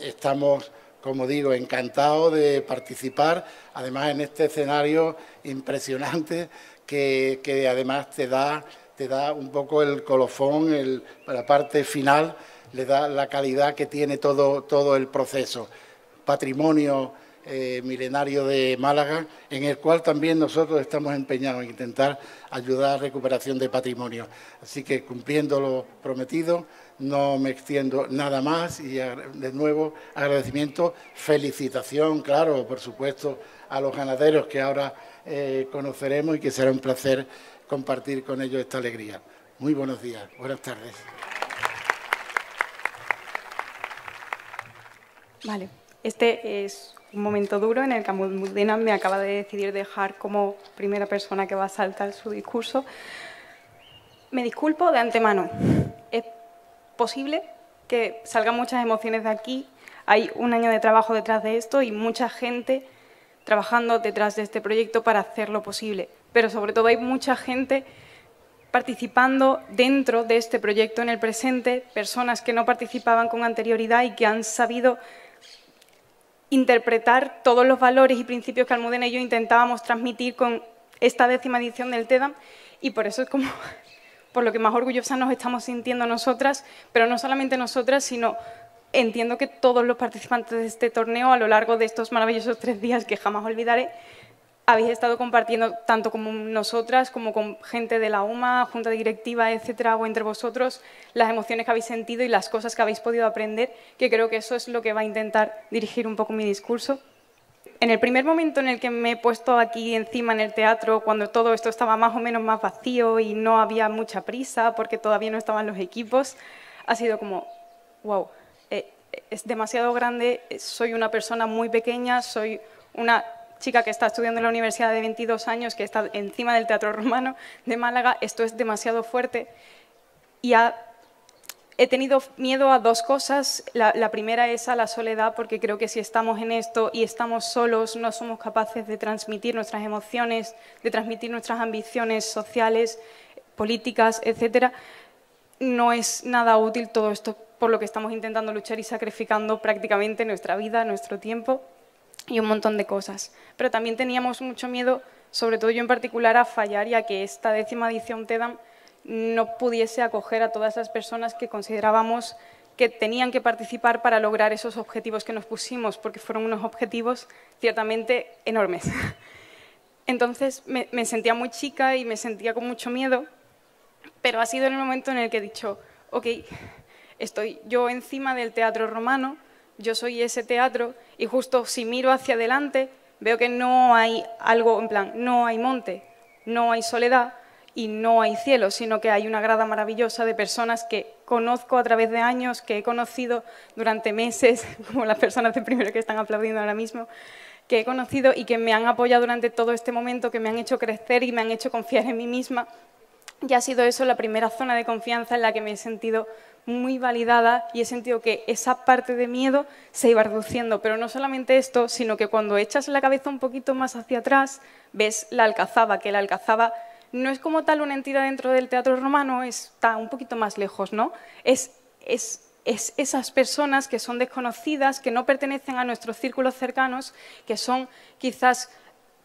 estamos, como digo, encantados de participar, además en este escenario impresionante que además te da un poco el colofón, la parte final, le da la calidad que tiene todo el proceso. Patrimonio milenario de Málaga, en el cual también nosotros estamos empeñados en intentar ayudar a la recuperación de patrimonio. Así que, cumpliendo lo prometido, no me extiendo nada más y de nuevo agradecimiento, felicitación, claro, por supuesto, a los ganaderos que ahora conoceremos y que será un placer compartir con ellos esta alegría. Muy buenos días, buenas tardes. Vale, este es un momento duro en el que Almudena me acaba de decidir dejar como primera persona que va a saltar su discurso. Me disculpo de antemano. Es posible que salgan muchas emociones de aquí. Hay un año de trabajo detrás de esto y mucha gente trabajando detrás de este proyecto para hacerlo posible. Pero sobre todo hay mucha gente participando dentro de este proyecto en el presente, personas que no participaban con anterioridad y que han sabido interpretar todos los valores y principios que Almudena y yo intentábamos transmitir con esta 10ª edición del TEDAM, y por eso es como por lo que más orgullosas nos estamos sintiendo nosotras, pero no solamente nosotras, sino entiendo que todos los participantes de este torneo a lo largo de estos maravillosos 3 días que jamás olvidaré, habéis estado compartiendo tanto como nosotras, como con gente de la UMA, junta directiva, etcétera, o entre vosotros, las emociones que habéis sentido y las cosas que habéis podido aprender, que creo que eso es lo que va a intentar dirigir un poco mi discurso. En el primer momento en el que me he puesto aquí encima en el teatro, cuando todo esto estaba más o menos más vacío y no había mucha prisa porque todavía no estaban los equipos, ha sido como, wow, es demasiado grande, soy una persona muy pequeña, soy una chica que está estudiando en la universidad de 22 años, que está encima del Teatro Romano de Málaga, esto es demasiado fuerte. Y he tenido miedo a 2 cosas. La primera es a la soledad, porque creo que si estamos en esto y estamos solos, no somos capaces de transmitir nuestras emociones, de transmitir nuestras ambiciones sociales, políticas, etcétera, no es nada útil todo esto por lo que estamos intentando luchar y sacrificando prácticamente nuestra vida, nuestro tiempo y un montón de cosas. Pero también teníamos mucho miedo, sobre todo yo en particular, a fallar y a que esta 10ª edición TEDAM no pudiese acoger a todas las personas que considerábamos que tenían que participar para lograr esos objetivos que nos pusimos, porque fueron unos objetivos ciertamente enormes. Entonces me sentía muy chica y me sentía con mucho miedo, pero ha sido en el momento en el que he dicho, ok, estoy yo encima del teatro romano, yo soy ese teatro y justo si miro hacia adelante veo que no hay algo, en plan, no hay monte, no hay soledad y no hay cielo, sino que hay una grada maravillosa de personas que conozco a través de años, que he conocido durante meses, como las personas de primero que están aplaudiendo ahora mismo, que he conocido y que me han apoyado durante todo este momento, que me han hecho crecer y me han hecho confiar en mí misma. Y ha sido eso la primera zona de confianza en la que me he sentido muy validada y he sentido que esa parte de miedo se iba reduciendo. Pero no solamente esto, sino que cuando echas la cabeza un poquito más hacia atrás, ves la Alcazaba, que la Alcazaba no es como tal una entidad dentro del teatro romano, está un poquito más lejos, ¿no? Es esas personas que son desconocidas, que no pertenecen a nuestros círculos cercanos, que son quizás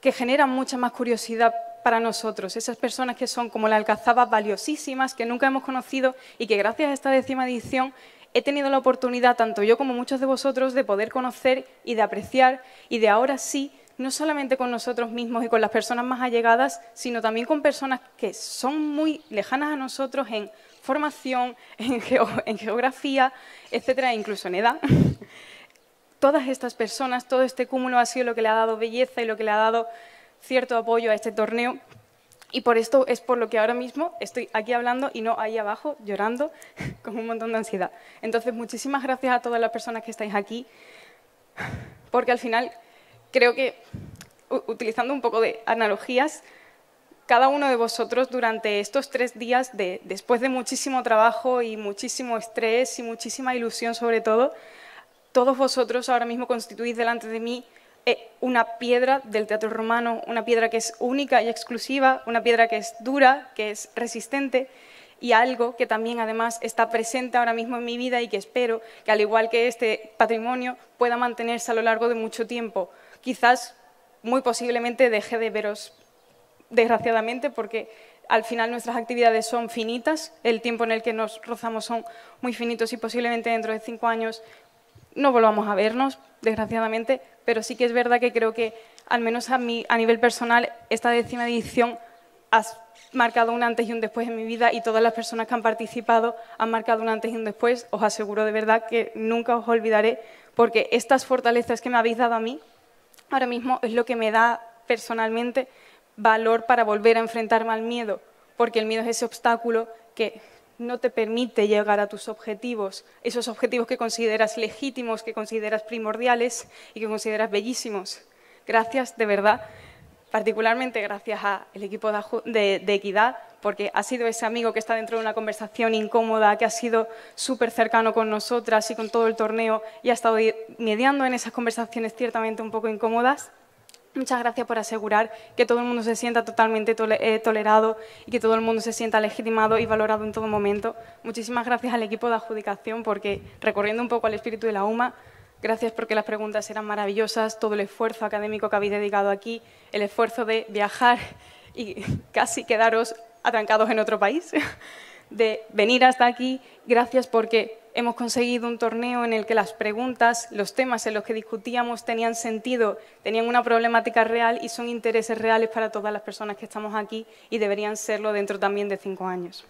que generan mucha más curiosidad para nosotros, esas personas que son como la Alcazaba valiosísimas, que nunca hemos conocido y que gracias a esta 10ª edición he tenido la oportunidad, tanto yo como muchos de vosotros, de poder conocer y de apreciar y de ahora sí, no solamente con nosotros mismos y con las personas más allegadas, sino también con personas que son muy lejanas a nosotros en formación, en geografía, etcétera, incluso en edad. Todas estas personas, todo este cúmulo ha sido lo que le ha dado belleza y lo que le ha dado cierto apoyo a este torneo. Y por esto es por lo que ahora mismo estoy aquí hablando y no ahí abajo llorando con un montón de ansiedad. Entonces, muchísimas gracias a todas las personas que estáis aquí, porque al final creo que, utilizando un poco de analogías, cada uno de vosotros durante estos 3 días, después de muchísimo trabajo y muchísimo estrés y muchísima ilusión sobre todo, todos vosotros ahora mismo constituís delante de mí una piedra del teatro romano, una piedra que es única y exclusiva, una piedra que es dura, que es resistente y algo que también además está presente ahora mismo en mi vida y que espero que al igual que este patrimonio pueda mantenerse a lo largo de mucho tiempo. Quizás muy posiblemente deje de veros desgraciadamente porque al final nuestras actividades son finitas, el tiempo en el que nos rozamos son muy finitos y posiblemente dentro de 5 años no volvamos a vernos, desgraciadamente, pero sí que es verdad que creo que, al menos a nivel personal, esta 10ª edición ha marcado un antes y un después en mi vida y todas las personas que han participado han marcado un antes y un después. Os aseguro de verdad que nunca os olvidaré, porque estas fortalezas que me habéis dado a mí, ahora mismo es lo que me da personalmente valor para volver a enfrentarme al miedo, porque el miedo es ese obstáculo que no te permite llegar a tus objetivos, esos objetivos que consideras legítimos, que consideras primordiales y que consideras bellísimos. Gracias, de verdad, particularmente gracias al equipo de Equidad, porque ha sido ese amigo que está dentro de una conversación incómoda, que ha sido súper cercano con nosotras y con todo el torneo y ha estado mediando en esas conversaciones ciertamente un poco incómodas. Muchas gracias por asegurar que todo el mundo se sienta totalmente tolerado y que todo el mundo se sienta legitimado y valorado en todo momento. Muchísimas gracias al equipo de adjudicación porque, recorriendo un poco al espíritu de la UMA, gracias porque las preguntas eran maravillosas, todo el esfuerzo académico que habéis dedicado aquí, el esfuerzo de viajar y casi quedaros atrancados en otro país, de venir hasta aquí. Gracias porque hemos conseguido un torneo en el que las preguntas, los temas en los que discutíamos tenían sentido, tenían una problemática real y son intereses reales para todas las personas que estamos aquí y deberían serlo dentro también de 5 años.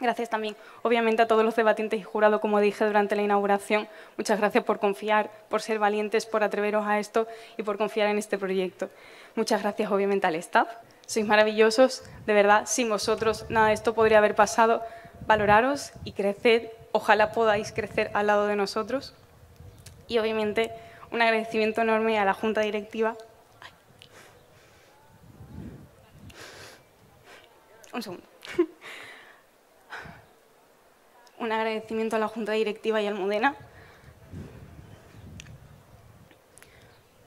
Gracias también, obviamente, a todos los debatientes y jurados, como dije durante la inauguración. Muchas gracias por confiar, por ser valientes, por atreveros a esto y por confiar en este proyecto. Muchas gracias, obviamente, al staff. Sois maravillosos, de verdad, sin vosotros nada de esto podría haber pasado. Valoraros y creced. Ojalá podáis crecer al lado de nosotros. Y, obviamente, un agradecimiento enorme a la Junta Directiva. Un segundo. Un agradecimiento a la Junta Directiva y a Almudena.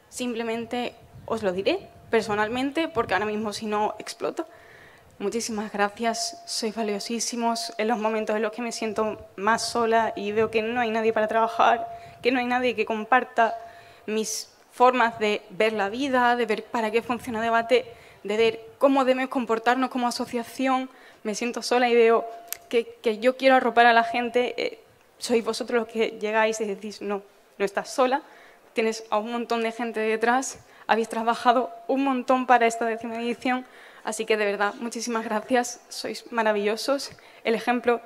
Simplemente os lo diré personalmente, porque ahora mismo si no exploto. Muchísimas gracias, sois valiosísimos en los momentos en los que me siento más sola y veo que no hay nadie para trabajar, que no hay nadie que comparta mis formas de ver la vida, de ver para qué funciona Debate, de ver cómo debemos comportarnos como asociación. Me siento sola y veo que yo quiero arropar a la gente. Sois vosotros los que llegáis y decís, no, no estás sola, tienes a un montón de gente detrás, habéis trabajado un montón para esta 10ª edición, así que de verdad, muchísimas gracias, sois maravillosos. El ejemplo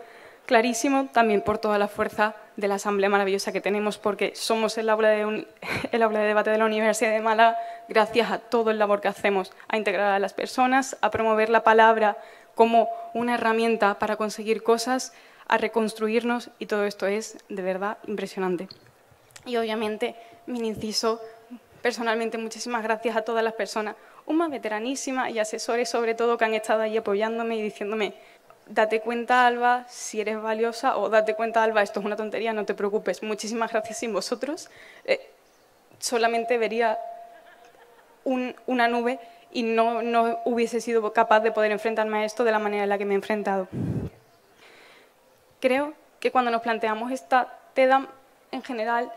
clarísimo también por toda la fuerza de la asamblea maravillosa que tenemos, porque somos el aula de debate de la Universidad de Málaga gracias a todo el labor que hacemos, a integrar a las personas, a promover la palabra como una herramienta para conseguir cosas, a reconstruirnos, y todo esto es de verdad impresionante. Y obviamente, mi inciso, personalmente muchísimas gracias a todas las personas, más veteranísimas y asesores sobre todo, que han estado ahí apoyándome y diciéndome, date cuenta, Alba, si eres valiosa, o date cuenta, Alba, esto es una tontería, no te preocupes. Muchísimas gracias. Sin vosotros solamente vería una nube y no hubiese sido capaz de poder enfrentarme a esto de la manera en la que me he enfrentado. Creo que cuando nos planteamos esta TEDAM en general,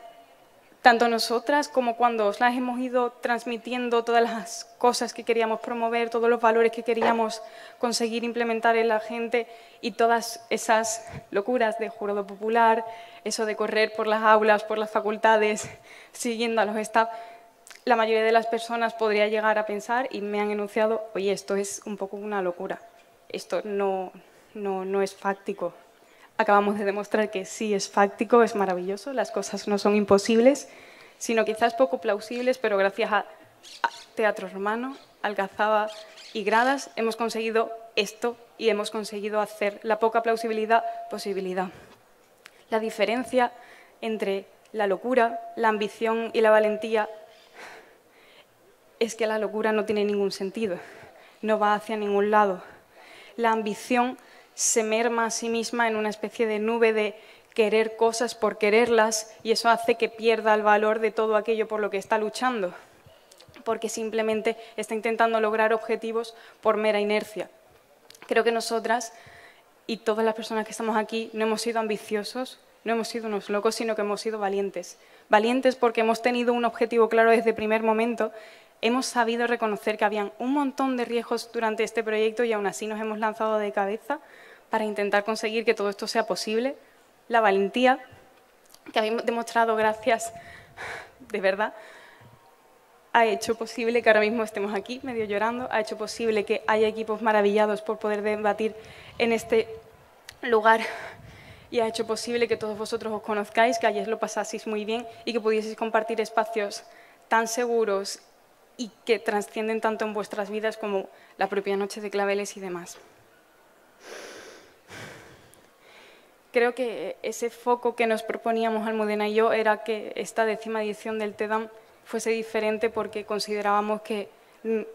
tanto nosotras como cuando os las hemos ido transmitiendo, todas las cosas que queríamos promover, todos los valores que queríamos conseguir implementar en la gente y todas esas locuras de jurado popular, eso de correr por las aulas, por las facultades, siguiendo a los staff, la mayoría de las personas podría llegar a pensar y me han enunciado, oye, esto es un poco una locura, esto no es fáctico. Acabamos de demostrar que sí es fáctico, es maravilloso, las cosas no son imposibles, sino quizás poco plausibles, pero gracias a Teatro Romano, Algazaba y Gradas hemos conseguido esto y hemos conseguido hacer la poca plausibilidad posibilidad. La diferencia entre la locura, la ambición y la valentía es que la locura no tiene ningún sentido, no va hacia ningún lado. La ambición se merma a sí misma en una especie de nube de querer cosas por quererlas, y eso hace que pierda el valor de todo aquello por lo que está luchando, porque simplemente está intentando lograr objetivos por mera inercia. Creo que nosotras y todas las personas que estamos aquí no hemos sido ambiciosos, no hemos sido unos locos, sino que hemos sido valientes. Valientes porque hemos tenido un objetivo claro desde el primer momento. Hemos sabido reconocer que habían un montón de riesgos durante este proyecto y aún así nos hemos lanzado de cabeza para intentar conseguir que todo esto sea posible. La valentía que habéis demostrado, gracias, de verdad, ha hecho posible que ahora mismo estemos aquí, medio llorando, ha hecho posible que haya equipos maravillados por poder debatir en este lugar y ha hecho posible que todos vosotros os conozcáis, que ayer lo pasaseis muy bien y que pudieseis compartir espacios tan seguros y que trascienden tanto en vuestras vidas como la propia Noche de Claveles y demás. Creo que ese foco que nos proponíamos Almudena y yo era que esta 10ª edición del TEDAM fuese diferente, porque considerábamos que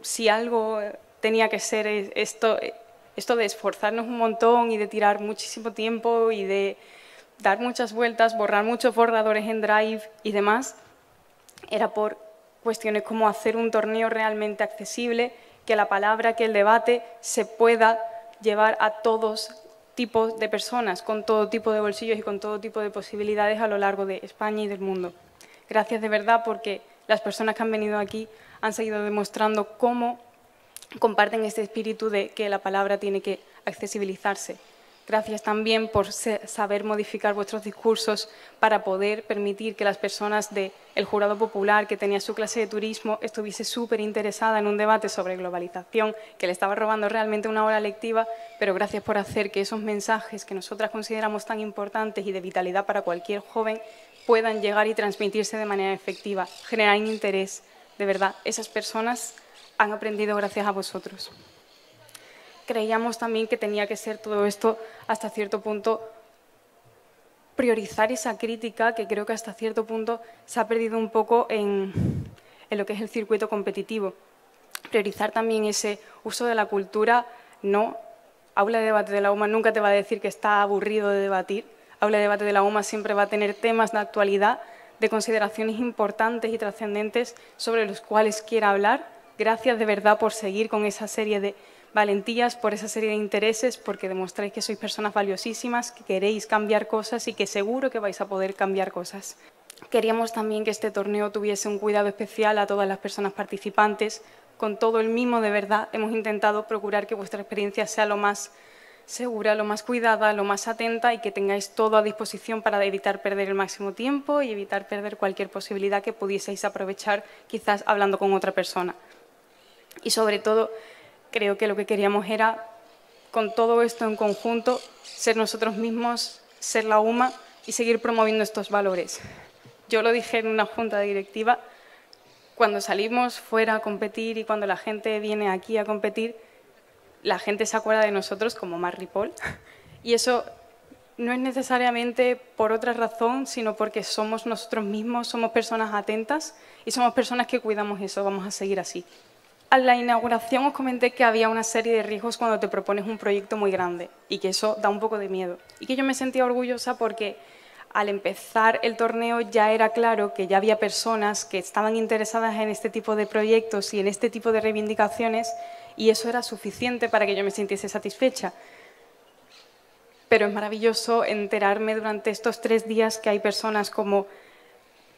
si algo tenía que ser esto de esforzarnos un montón y de tirar muchísimo tiempo y de dar muchas vueltas, borrar muchos borradores en Drive y demás, era por cuestiones como hacer un torneo realmente accesible, que la palabra, que el debate se pueda llevar a todos tipos de personas, con todo tipo de bolsillos y con todo tipo de posibilidades a lo largo de España y del mundo. Gracias de verdad, porque las personas que han venido aquí han seguido demostrando cómo comparten este espíritu de que la palabra tiene que accesibilizarse. Gracias también por saber modificar vuestros discursos para poder permitir que las personas del jurado popular, que tenía su clase de turismo, estuviese súper interesada en un debate sobre globalización, que le estaba robando realmente una hora lectiva, pero gracias por hacer que esos mensajes que nosotras consideramos tan importantes y de vitalidad para cualquier joven puedan llegar y transmitirse de manera efectiva, generar interés. De verdad, esas personas han aprendido gracias a vosotros. Creíamos también que tenía que ser todo esto, hasta cierto punto, priorizar esa crítica, que creo que hasta cierto punto se ha perdido un poco en lo que es el circuito competitivo. Priorizar también ese uso de la cultura. No, Aula de Debate de la UMA nunca te va a decir que está aburrido de debatir. Aula de Debate de la UMA siempre va a tener temas de actualidad, de consideraciones importantes y trascendentes sobre los cuales quiera hablar. Gracias de verdad por seguir con esa serie de valentías, por esa serie de intereses, porque demostráis que sois personas valiosísimas, que queréis cambiar cosas y que seguro que vais a poder cambiar cosas. Queríamos también que este torneo tuviese un cuidado especial a todas las personas participantes. Con todo el mimo, de verdad, hemos intentado procurar que vuestra experiencia sea lo más segura, lo más cuidada, lo más atenta y que tengáis todo a disposición para evitar perder el máximo tiempo y evitar perder cualquier posibilidad que pudieseis aprovechar quizás hablando con otra persona. Y sobre todo, creo que lo que queríamos era, con todo esto en conjunto, ser nosotros mismos, ser la UMA y seguir promoviendo estos valores. Yo lo dije en una junta directiva, cuando salimos fuera a competir y cuando la gente viene aquí a competir, la gente se acuerda de nosotros como Mar Ripoll, y eso no es necesariamente por otra razón, sino porque somos nosotros mismos, somos personas atentas y somos personas que cuidamos eso, vamos a seguir así. A la inauguración os comenté que había una serie de riesgos cuando te propones un proyecto muy grande y que eso da un poco de miedo. Y que yo me sentía orgullosa porque al empezar el torneo ya era claro que ya había personas que estaban interesadas en este tipo de proyectos y en este tipo de reivindicaciones y eso era suficiente para que yo me sintiese satisfecha. Pero es maravilloso enterarme durante estos 3 días que hay personas como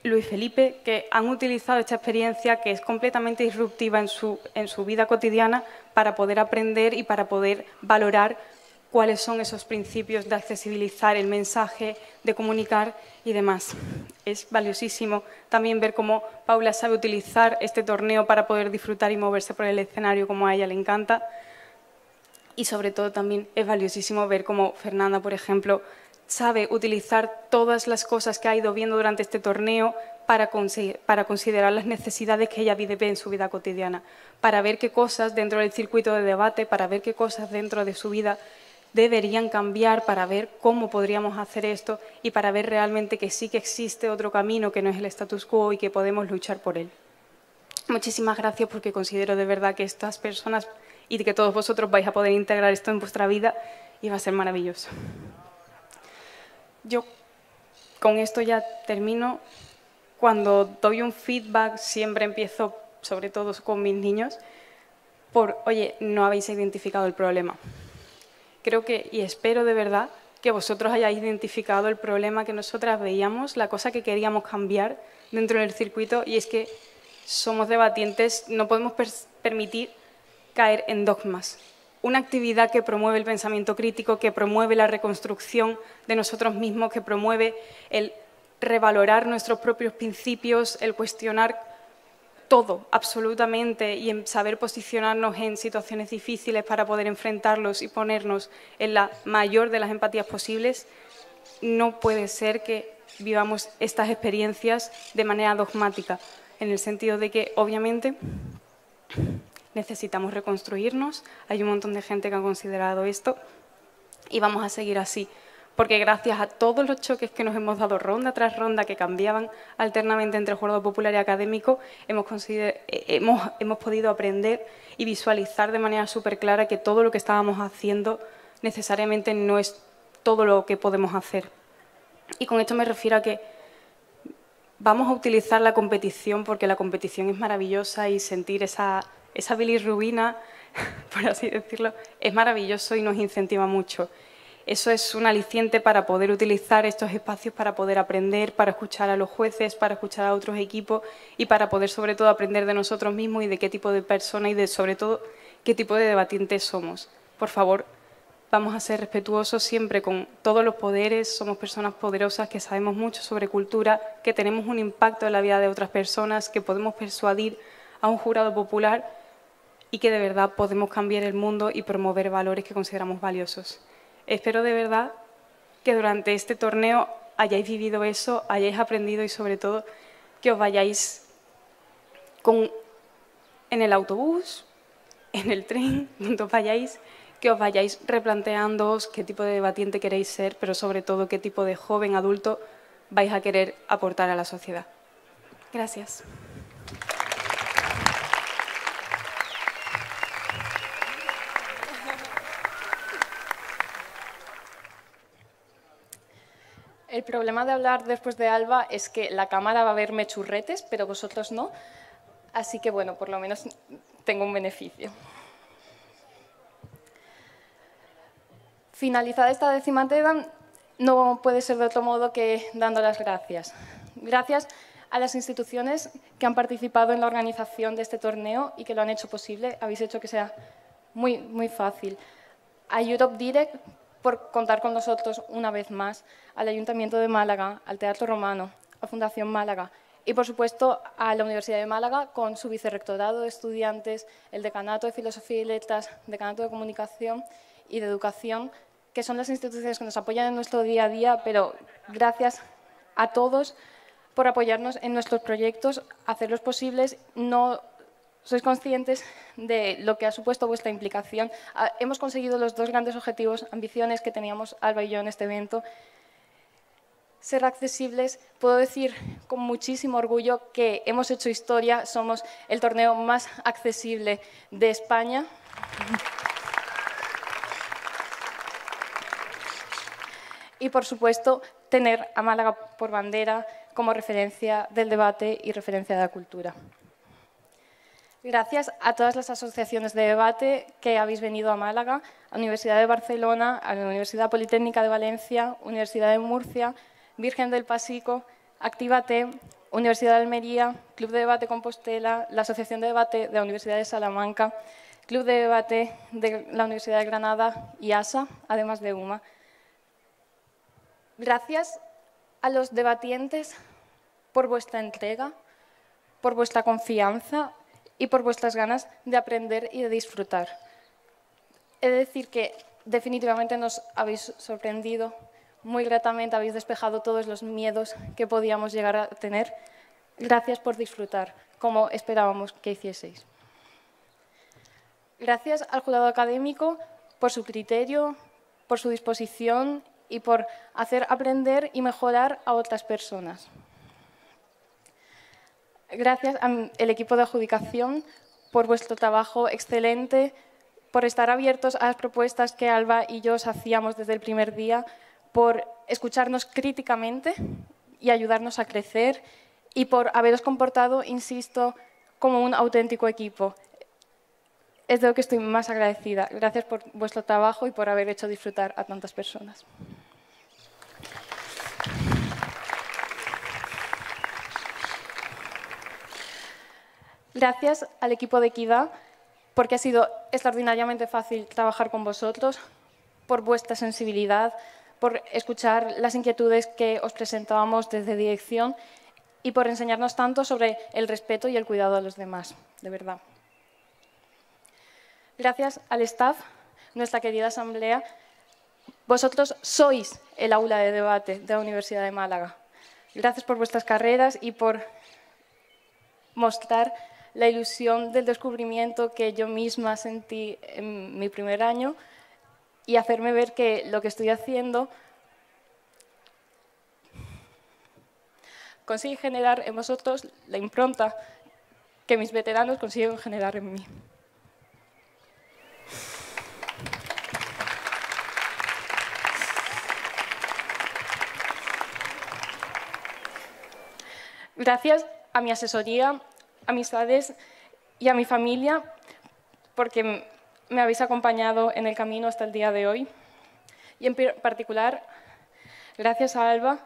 Luis Felipe, que han utilizado esta experiencia que es completamente disruptiva en su vida cotidiana para poder aprender y para poder valorar cuáles son esos principios de accesibilizar el mensaje, de comunicar y demás. Es valiosísimo también ver cómo Paula sabe utilizar este torneo para poder disfrutar y moverse por el escenario como a ella le encanta. Y sobre todo también es valiosísimo ver cómo Fernanda, por ejemplo, sabe utilizar todas las cosas que ha ido viendo durante este torneo para considerar las necesidades que ella vive en su vida cotidiana, para ver qué cosas dentro del circuito de debate, para ver qué cosas dentro de su vida deberían cambiar, para ver cómo podríamos hacer esto y para ver realmente que sí que existe otro camino que no es el status quo y que podemos luchar por él. Muchísimas gracias porque considero de verdad que estas personas y que todos vosotros vais a poder integrar esto en vuestra vida y va a ser maravilloso. Yo con esto ya termino. Cuando doy un feedback siempre empiezo, sobre todo con mis niños, por, oye, no habéis identificado el problema. Creo que, y espero de verdad, que vosotros hayáis identificado el problema que nosotras veíamos, la cosa que queríamos cambiar dentro del circuito, y es que somos debatientes, no podemos permitir caer en dogmas. Una actividad que promueve el pensamiento crítico, que promueve la reconstrucción de nosotros mismos, que promueve el revalorar nuestros propios principios, el cuestionar todo, absolutamente, y en saber posicionarnos en situaciones difíciles para poder enfrentarlos y ponernos en la mayor de las empatías posibles. No puede ser que vivamos estas experiencias de manera dogmática, en el sentido de que, obviamente, necesitamos reconstruirnos, hay un montón de gente que ha considerado esto y vamos a seguir así, porque gracias a todos los choques que nos hemos dado ronda tras ronda, que cambiaban alternamente entre jurado popular y académico, hemos podido aprender y visualizar de manera súper clara que todo lo que estábamos haciendo necesariamente no es todo lo que podemos hacer. Y con esto me refiero a que vamos a utilizar la competición porque la competición es maravillosa y sentir esa bilirrubina, por así decirlo, es maravilloso y nos incentiva mucho. Eso es un aliciente para poder utilizar estos espacios, para poder aprender, para escuchar a los jueces, para escuchar a otros equipos y para poder, sobre todo, aprender de nosotros mismos y de qué tipo de persona y, sobre todo, qué tipo de debatientes somos. Por favor, vamos a ser respetuosos siempre con todos los poderes, somos personas poderosas que sabemos mucho sobre cultura, que tenemos un impacto en la vida de otras personas, que podemos persuadir a un jurado popular y que de verdad podemos cambiar el mundo y promover valores que consideramos valiosos. Espero de verdad que durante este torneo hayáis vivido eso, hayáis aprendido y sobre todo que os vayáis en el autobús, en el tren, donde os vayáis, que os vayáis replanteándoos qué tipo de debatiente queréis ser, pero sobre todo qué tipo de joven adulto vais a querer aportar a la sociedad. Gracias. El problema de hablar después de Alba es que la cámara va a verme churretes, pero vosotros no. Así que, bueno, por lo menos tengo un beneficio. Finalizada esta 10ª TEDAM, no puede ser de otro modo que dando las gracias. Gracias a las instituciones que han participado en la organización de este torneo y que lo han hecho posible. Habéis hecho que sea muy, muy fácil. A Europe Direct por contar con nosotros una vez más, al Ayuntamiento de Málaga, al Teatro Romano, a Fundación Málaga y, por supuesto, a la Universidad de Málaga con su vicerrectorado de estudiantes, el Decanato de Filosofía y Letras, Decanato de Comunicación y de Educación, que son las instituciones que nos apoyan en nuestro día a día, pero gracias a todos por apoyarnos en nuestros proyectos, hacerlos posibles. No sois conscientes de lo que ha supuesto vuestra implicación. Hemos conseguido los dos grandes objetivos, ambiciones que teníamos Alba y yo en este evento. Ser accesibles. Puedo decir con muchísimo orgullo que hemos hecho historia, somos el torneo más accesible de España. Y, por supuesto, tener a Málaga por bandera como referencia del debate y referencia de la cultura. Gracias a todas las asociaciones de debate que habéis venido a Málaga, a la Universidad de Barcelona, a la Universidad Politécnica de Valencia, Universidad de Murcia, Virgen del Pasico, Actívate, Universidad de Almería, Club de Debate Compostela, la Asociación de Debate de la Universidad de Salamanca, Club de Debate de la Universidad de Granada y ASA, además de UMA. Gracias a los debatientes por vuestra entrega, por vuestra confianza y por vuestras ganas de aprender y de disfrutar. He de decir que definitivamente nos habéis sorprendido muy gratamente, habéis despejado todos los miedos que podíamos llegar a tener. Gracias por disfrutar, como esperábamos que hicieseis. Gracias al jurado académico por su criterio, por su disposición y por hacer aprender y mejorar a otras personas. Gracias al equipo de adjudicación por vuestro trabajo excelente, por estar abiertos a las propuestas que Alba y yo os hacíamos desde el primer día, por escucharnos críticamente y ayudarnos a crecer y por haberos comportado, insisto, como un auténtico equipo. Es de lo que estoy más agradecida. Gracias por vuestro trabajo y por haber hecho disfrutar a tantas personas. Gracias al equipo de Equidad, porque ha sido extraordinariamente fácil trabajar con vosotros, por vuestra sensibilidad, por escuchar las inquietudes que os presentábamos desde dirección y por enseñarnos tanto sobre el respeto y el cuidado a los demás, de verdad. Gracias al staff, nuestra querida asamblea, vosotros sois el aula de debate de la Universidad de Málaga. Gracias por vuestras carreras y por mostrar la ilusión del descubrimiento que yo misma sentí en mi primer año y hacerme ver que lo que estoy haciendo consigue generar en vosotros la impronta que mis veteranos consiguen generar en mí. Gracias a mi asesoría, amistades y a mi familia, porque me habéis acompañado en el camino hasta el día de hoy. Y en particular, gracias a Alba,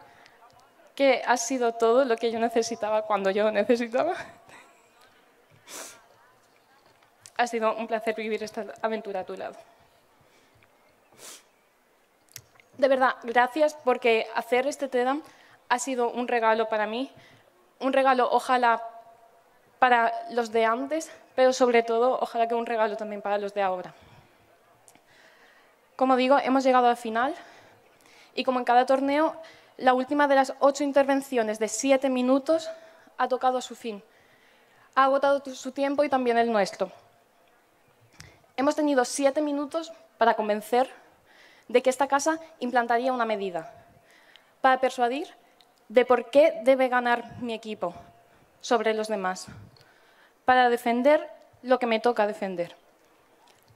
que ha sido todo lo que yo necesitaba cuando yo lo necesitaba. Ha sido un placer vivir esta aventura a tu lado. De verdad, gracias, porque hacer este TEDAM ha sido un regalo para mí, un regalo ojalá para los de antes, pero sobre todo ojalá que un regalo también para los de ahora. Como digo, hemos llegado al final y como en cada torneo, la última de las 8 intervenciones de 7 minutos ha tocado a su fin. Ha agotado su tiempo y también el nuestro. Hemos tenido 7 minutos para convencer de que esta casa implantaría una medida, para persuadir de por qué debe ganar mi equipo sobre los demás, para defender lo que me toca defender,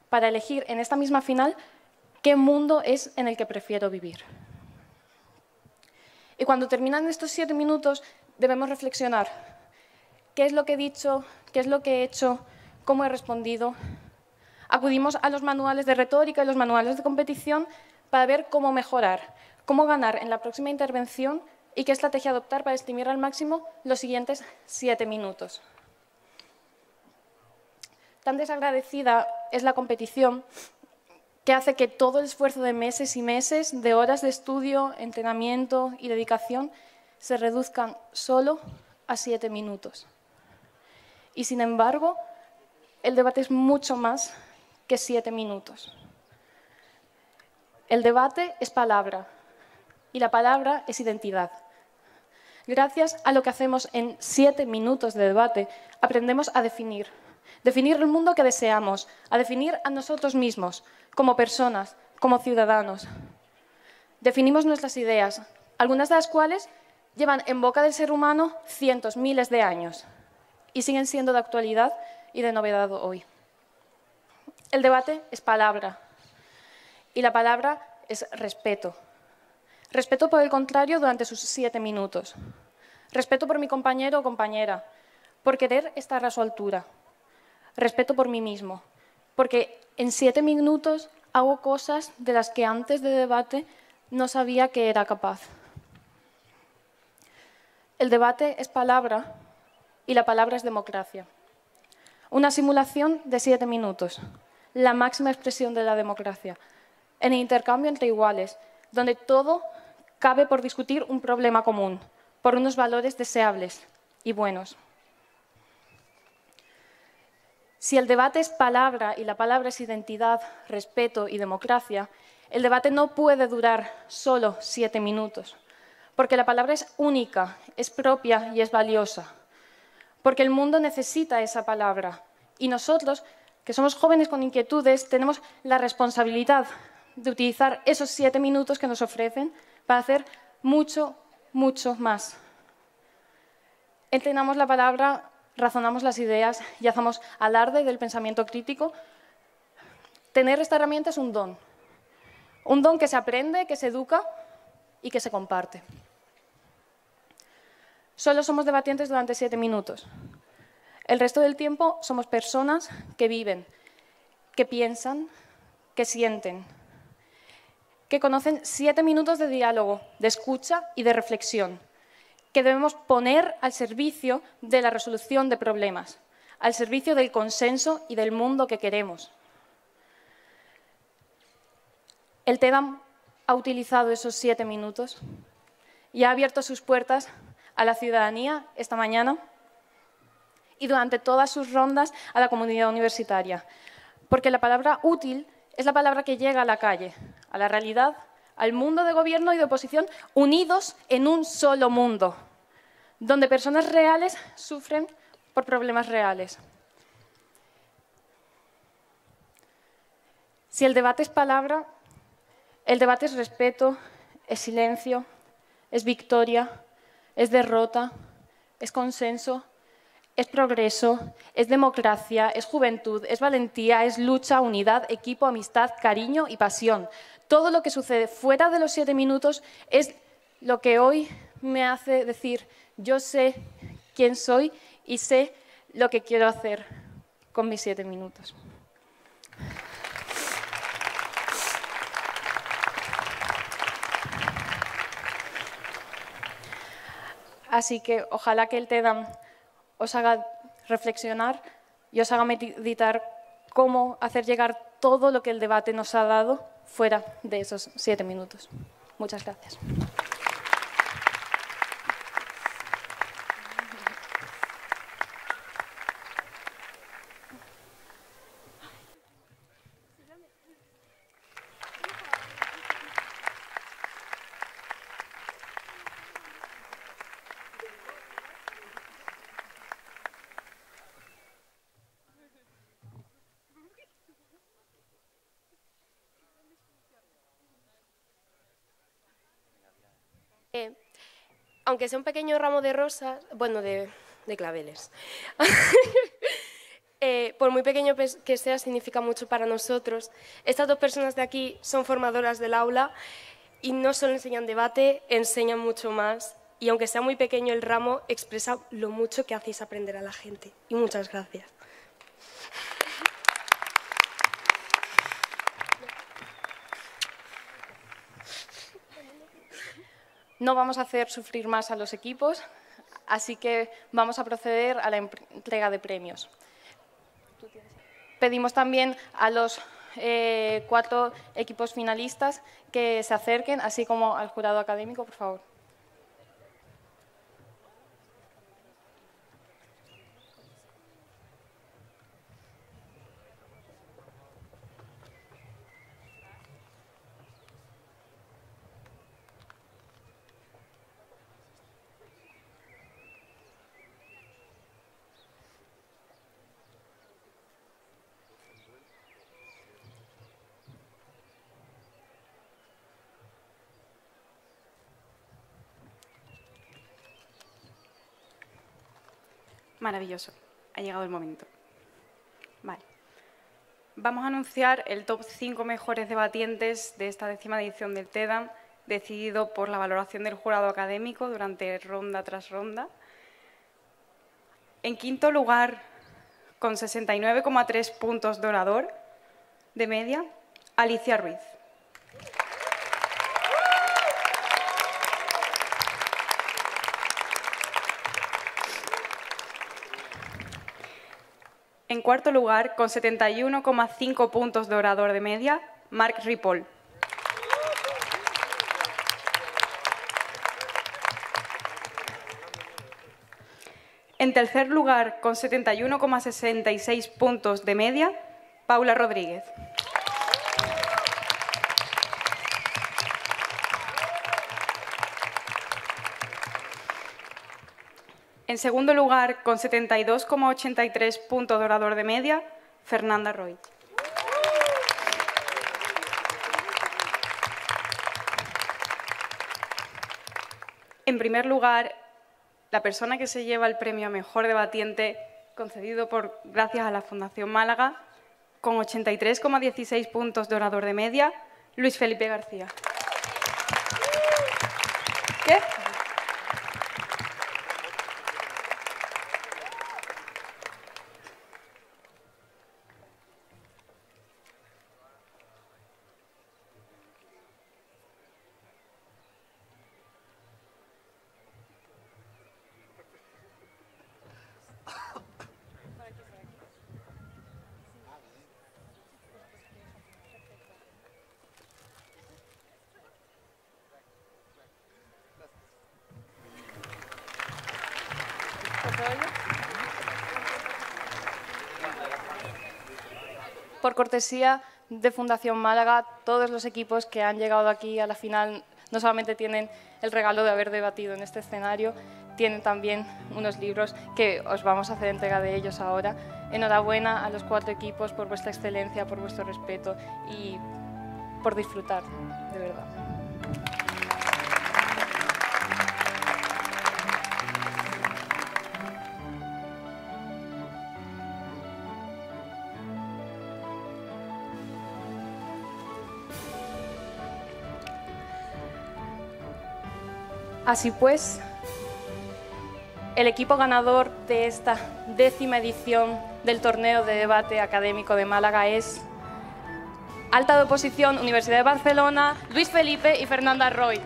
para elegir en esta misma final qué mundo es en el que prefiero vivir. Y cuando terminan estos 7 minutos debemos reflexionar qué es lo que he dicho, qué es lo que he hecho, cómo he respondido. Acudimos a los manuales de retórica y los manuales de competición para ver cómo mejorar, cómo ganar en la próxima intervención y qué estrategia adoptar para exprimir al máximo los siguientes 7 minutos. Tan desagradecida es la competición que hace que todo el esfuerzo de meses y meses, de horas de estudio, entrenamiento y dedicación, se reduzcan solo a 7 minutos. Y sin embargo, el debate es mucho más que 7 minutos. El debate es palabra y la palabra es identidad. Gracias a lo que hacemos en 7 minutos de debate, aprendemos a definir el mundo que deseamos, a definir a nosotros mismos, como personas, como ciudadanos. Definimos nuestras ideas, algunas de las cuales llevan en boca del ser humano cientos, miles de años y siguen siendo de actualidad y de novedad hoy. El debate es palabra y la palabra es respeto. Respeto por el contrario durante sus 7 minutos. Respeto por mi compañero o compañera, por querer estar a su altura. Respeto por mí mismo, porque en 7 minutos hago cosas de las que antes de debate no sabía que era capaz. El debate es palabra y la palabra es democracia. Una simulación de 7 minutos, la máxima expresión de la democracia, en el intercambio entre iguales, donde todo cabe por discutir un problema común, por unos valores deseables y buenos. Si el debate es palabra y la palabra es identidad, respeto y democracia, el debate no puede durar solo 7 minutos, porque la palabra es única, es propia y es valiosa, porque el mundo necesita esa palabra y nosotros, que somos jóvenes con inquietudes, tenemos la responsabilidad de utilizar esos 7 minutos que nos ofrecen para hacer mucho, mucho más. Entrenamos la palabra, razonamos las ideas y hacemos alarde del pensamiento crítico. Tener esta herramienta es un don que se aprende, que se educa y que se comparte. Solo somos debatientes durante 7 minutos. El resto del tiempo somos personas que viven, que piensan, que sienten, que conocen 7 minutos de diálogo, de escucha y de reflexión, que debemos poner al servicio de la resolución de problemas, al servicio del consenso y del mundo que queremos. El TEDAM ha utilizado esos 7 minutos y ha abierto sus puertas a la ciudadanía esta mañana y durante todas sus rondas a la comunidad universitaria, porque la palabra útil es la palabra que llega a la calle, a la realidad, al mundo de gobierno y de oposición, unidos en un solo mundo, donde personas reales sufren por problemas reales. Si el debate es palabra, el debate es respeto, es silencio, es victoria, es derrota, es consenso, es progreso, es democracia, es juventud, es valentía, es lucha, unidad, equipo, amistad, cariño y pasión. Todo lo que sucede fuera de los 7 minutos es lo que hoy me hace decir: yo sé quién soy y sé lo que quiero hacer con mis 7 minutos. Así que ojalá que el TEDAM os haga reflexionar y os haga meditar cómo hacer llegar todo lo que el debate nos ha dado fuera de esos 7 minutos. Muchas gracias. Aunque sea un pequeño ramo de rosas, bueno, de claveles, por muy pequeño que sea, significa mucho para nosotros. Estas 2 personas de aquí son formadoras del aula y no solo enseñan debate, enseñan mucho más. Y aunque sea muy pequeño el ramo, expresa lo mucho que hacéis aprender a la gente. Y muchas gracias. No vamos a hacer sufrir más a los equipos, así que vamos a proceder a la entrega de premios. Pedimos también a los 4 equipos finalistas que se acerquen, así como al jurado académico, por favor. Maravilloso, ha llegado el momento. Vale. Vamos a anunciar el top 5 mejores debatientes de esta 10ª edición del TEDAM, decidido por la valoración del jurado académico durante ronda tras ronda. En quinto lugar, con 69,3 puntos de orador de media, Alicia Ruiz. En cuarto lugar, con 71,5 puntos de orador de media, Marc Ripoll. En tercer lugar, con 71,66 puntos de media, Paula Rodríguez. En segundo lugar, con 72,83 puntos de orador de media, Fernanda Roy. En primer lugar, la persona que se lleva el premio a Mejor Debatiente, concedido gracias a la Fundación Málaga, con 83,16 puntos de orador de media, Luis Felipe García. ¿Qué? Por cortesía de Fundación Málaga, todos los equipos que han llegado aquí a la final no solamente tienen el regalo de haber debatido en este escenario, tienen también unos libros que os vamos a hacer entrega de ellos ahora. Enhorabuena a los 4 equipos por vuestra excelencia, por vuestro respeto y por disfrutar, de verdad. Así pues, el equipo ganador de esta 10ª edición del Torneo de Debate Académico de Málaga es Alta de Oposición, Universidad de Barcelona, Luis Felipe y Fernanda Roy.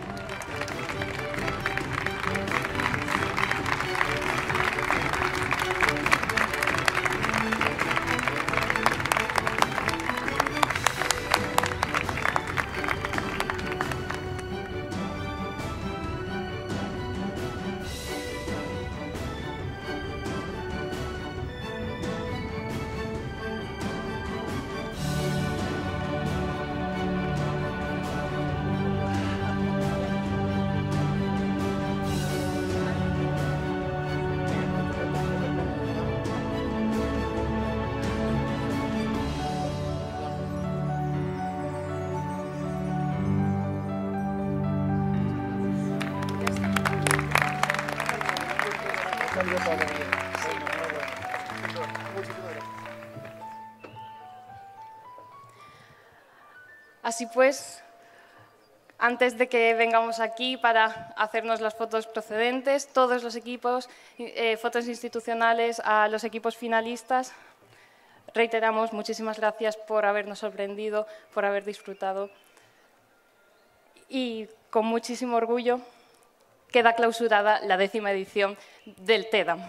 Así pues, antes de que vengamos aquí para hacernos las fotos procedentes, todos los equipos, fotos institucionales a los equipos finalistas, reiteramos muchísimas gracias por habernos sorprendido, por haber disfrutado. Y con muchísimo orgullo queda clausurada la 10ª edición del TEDAM.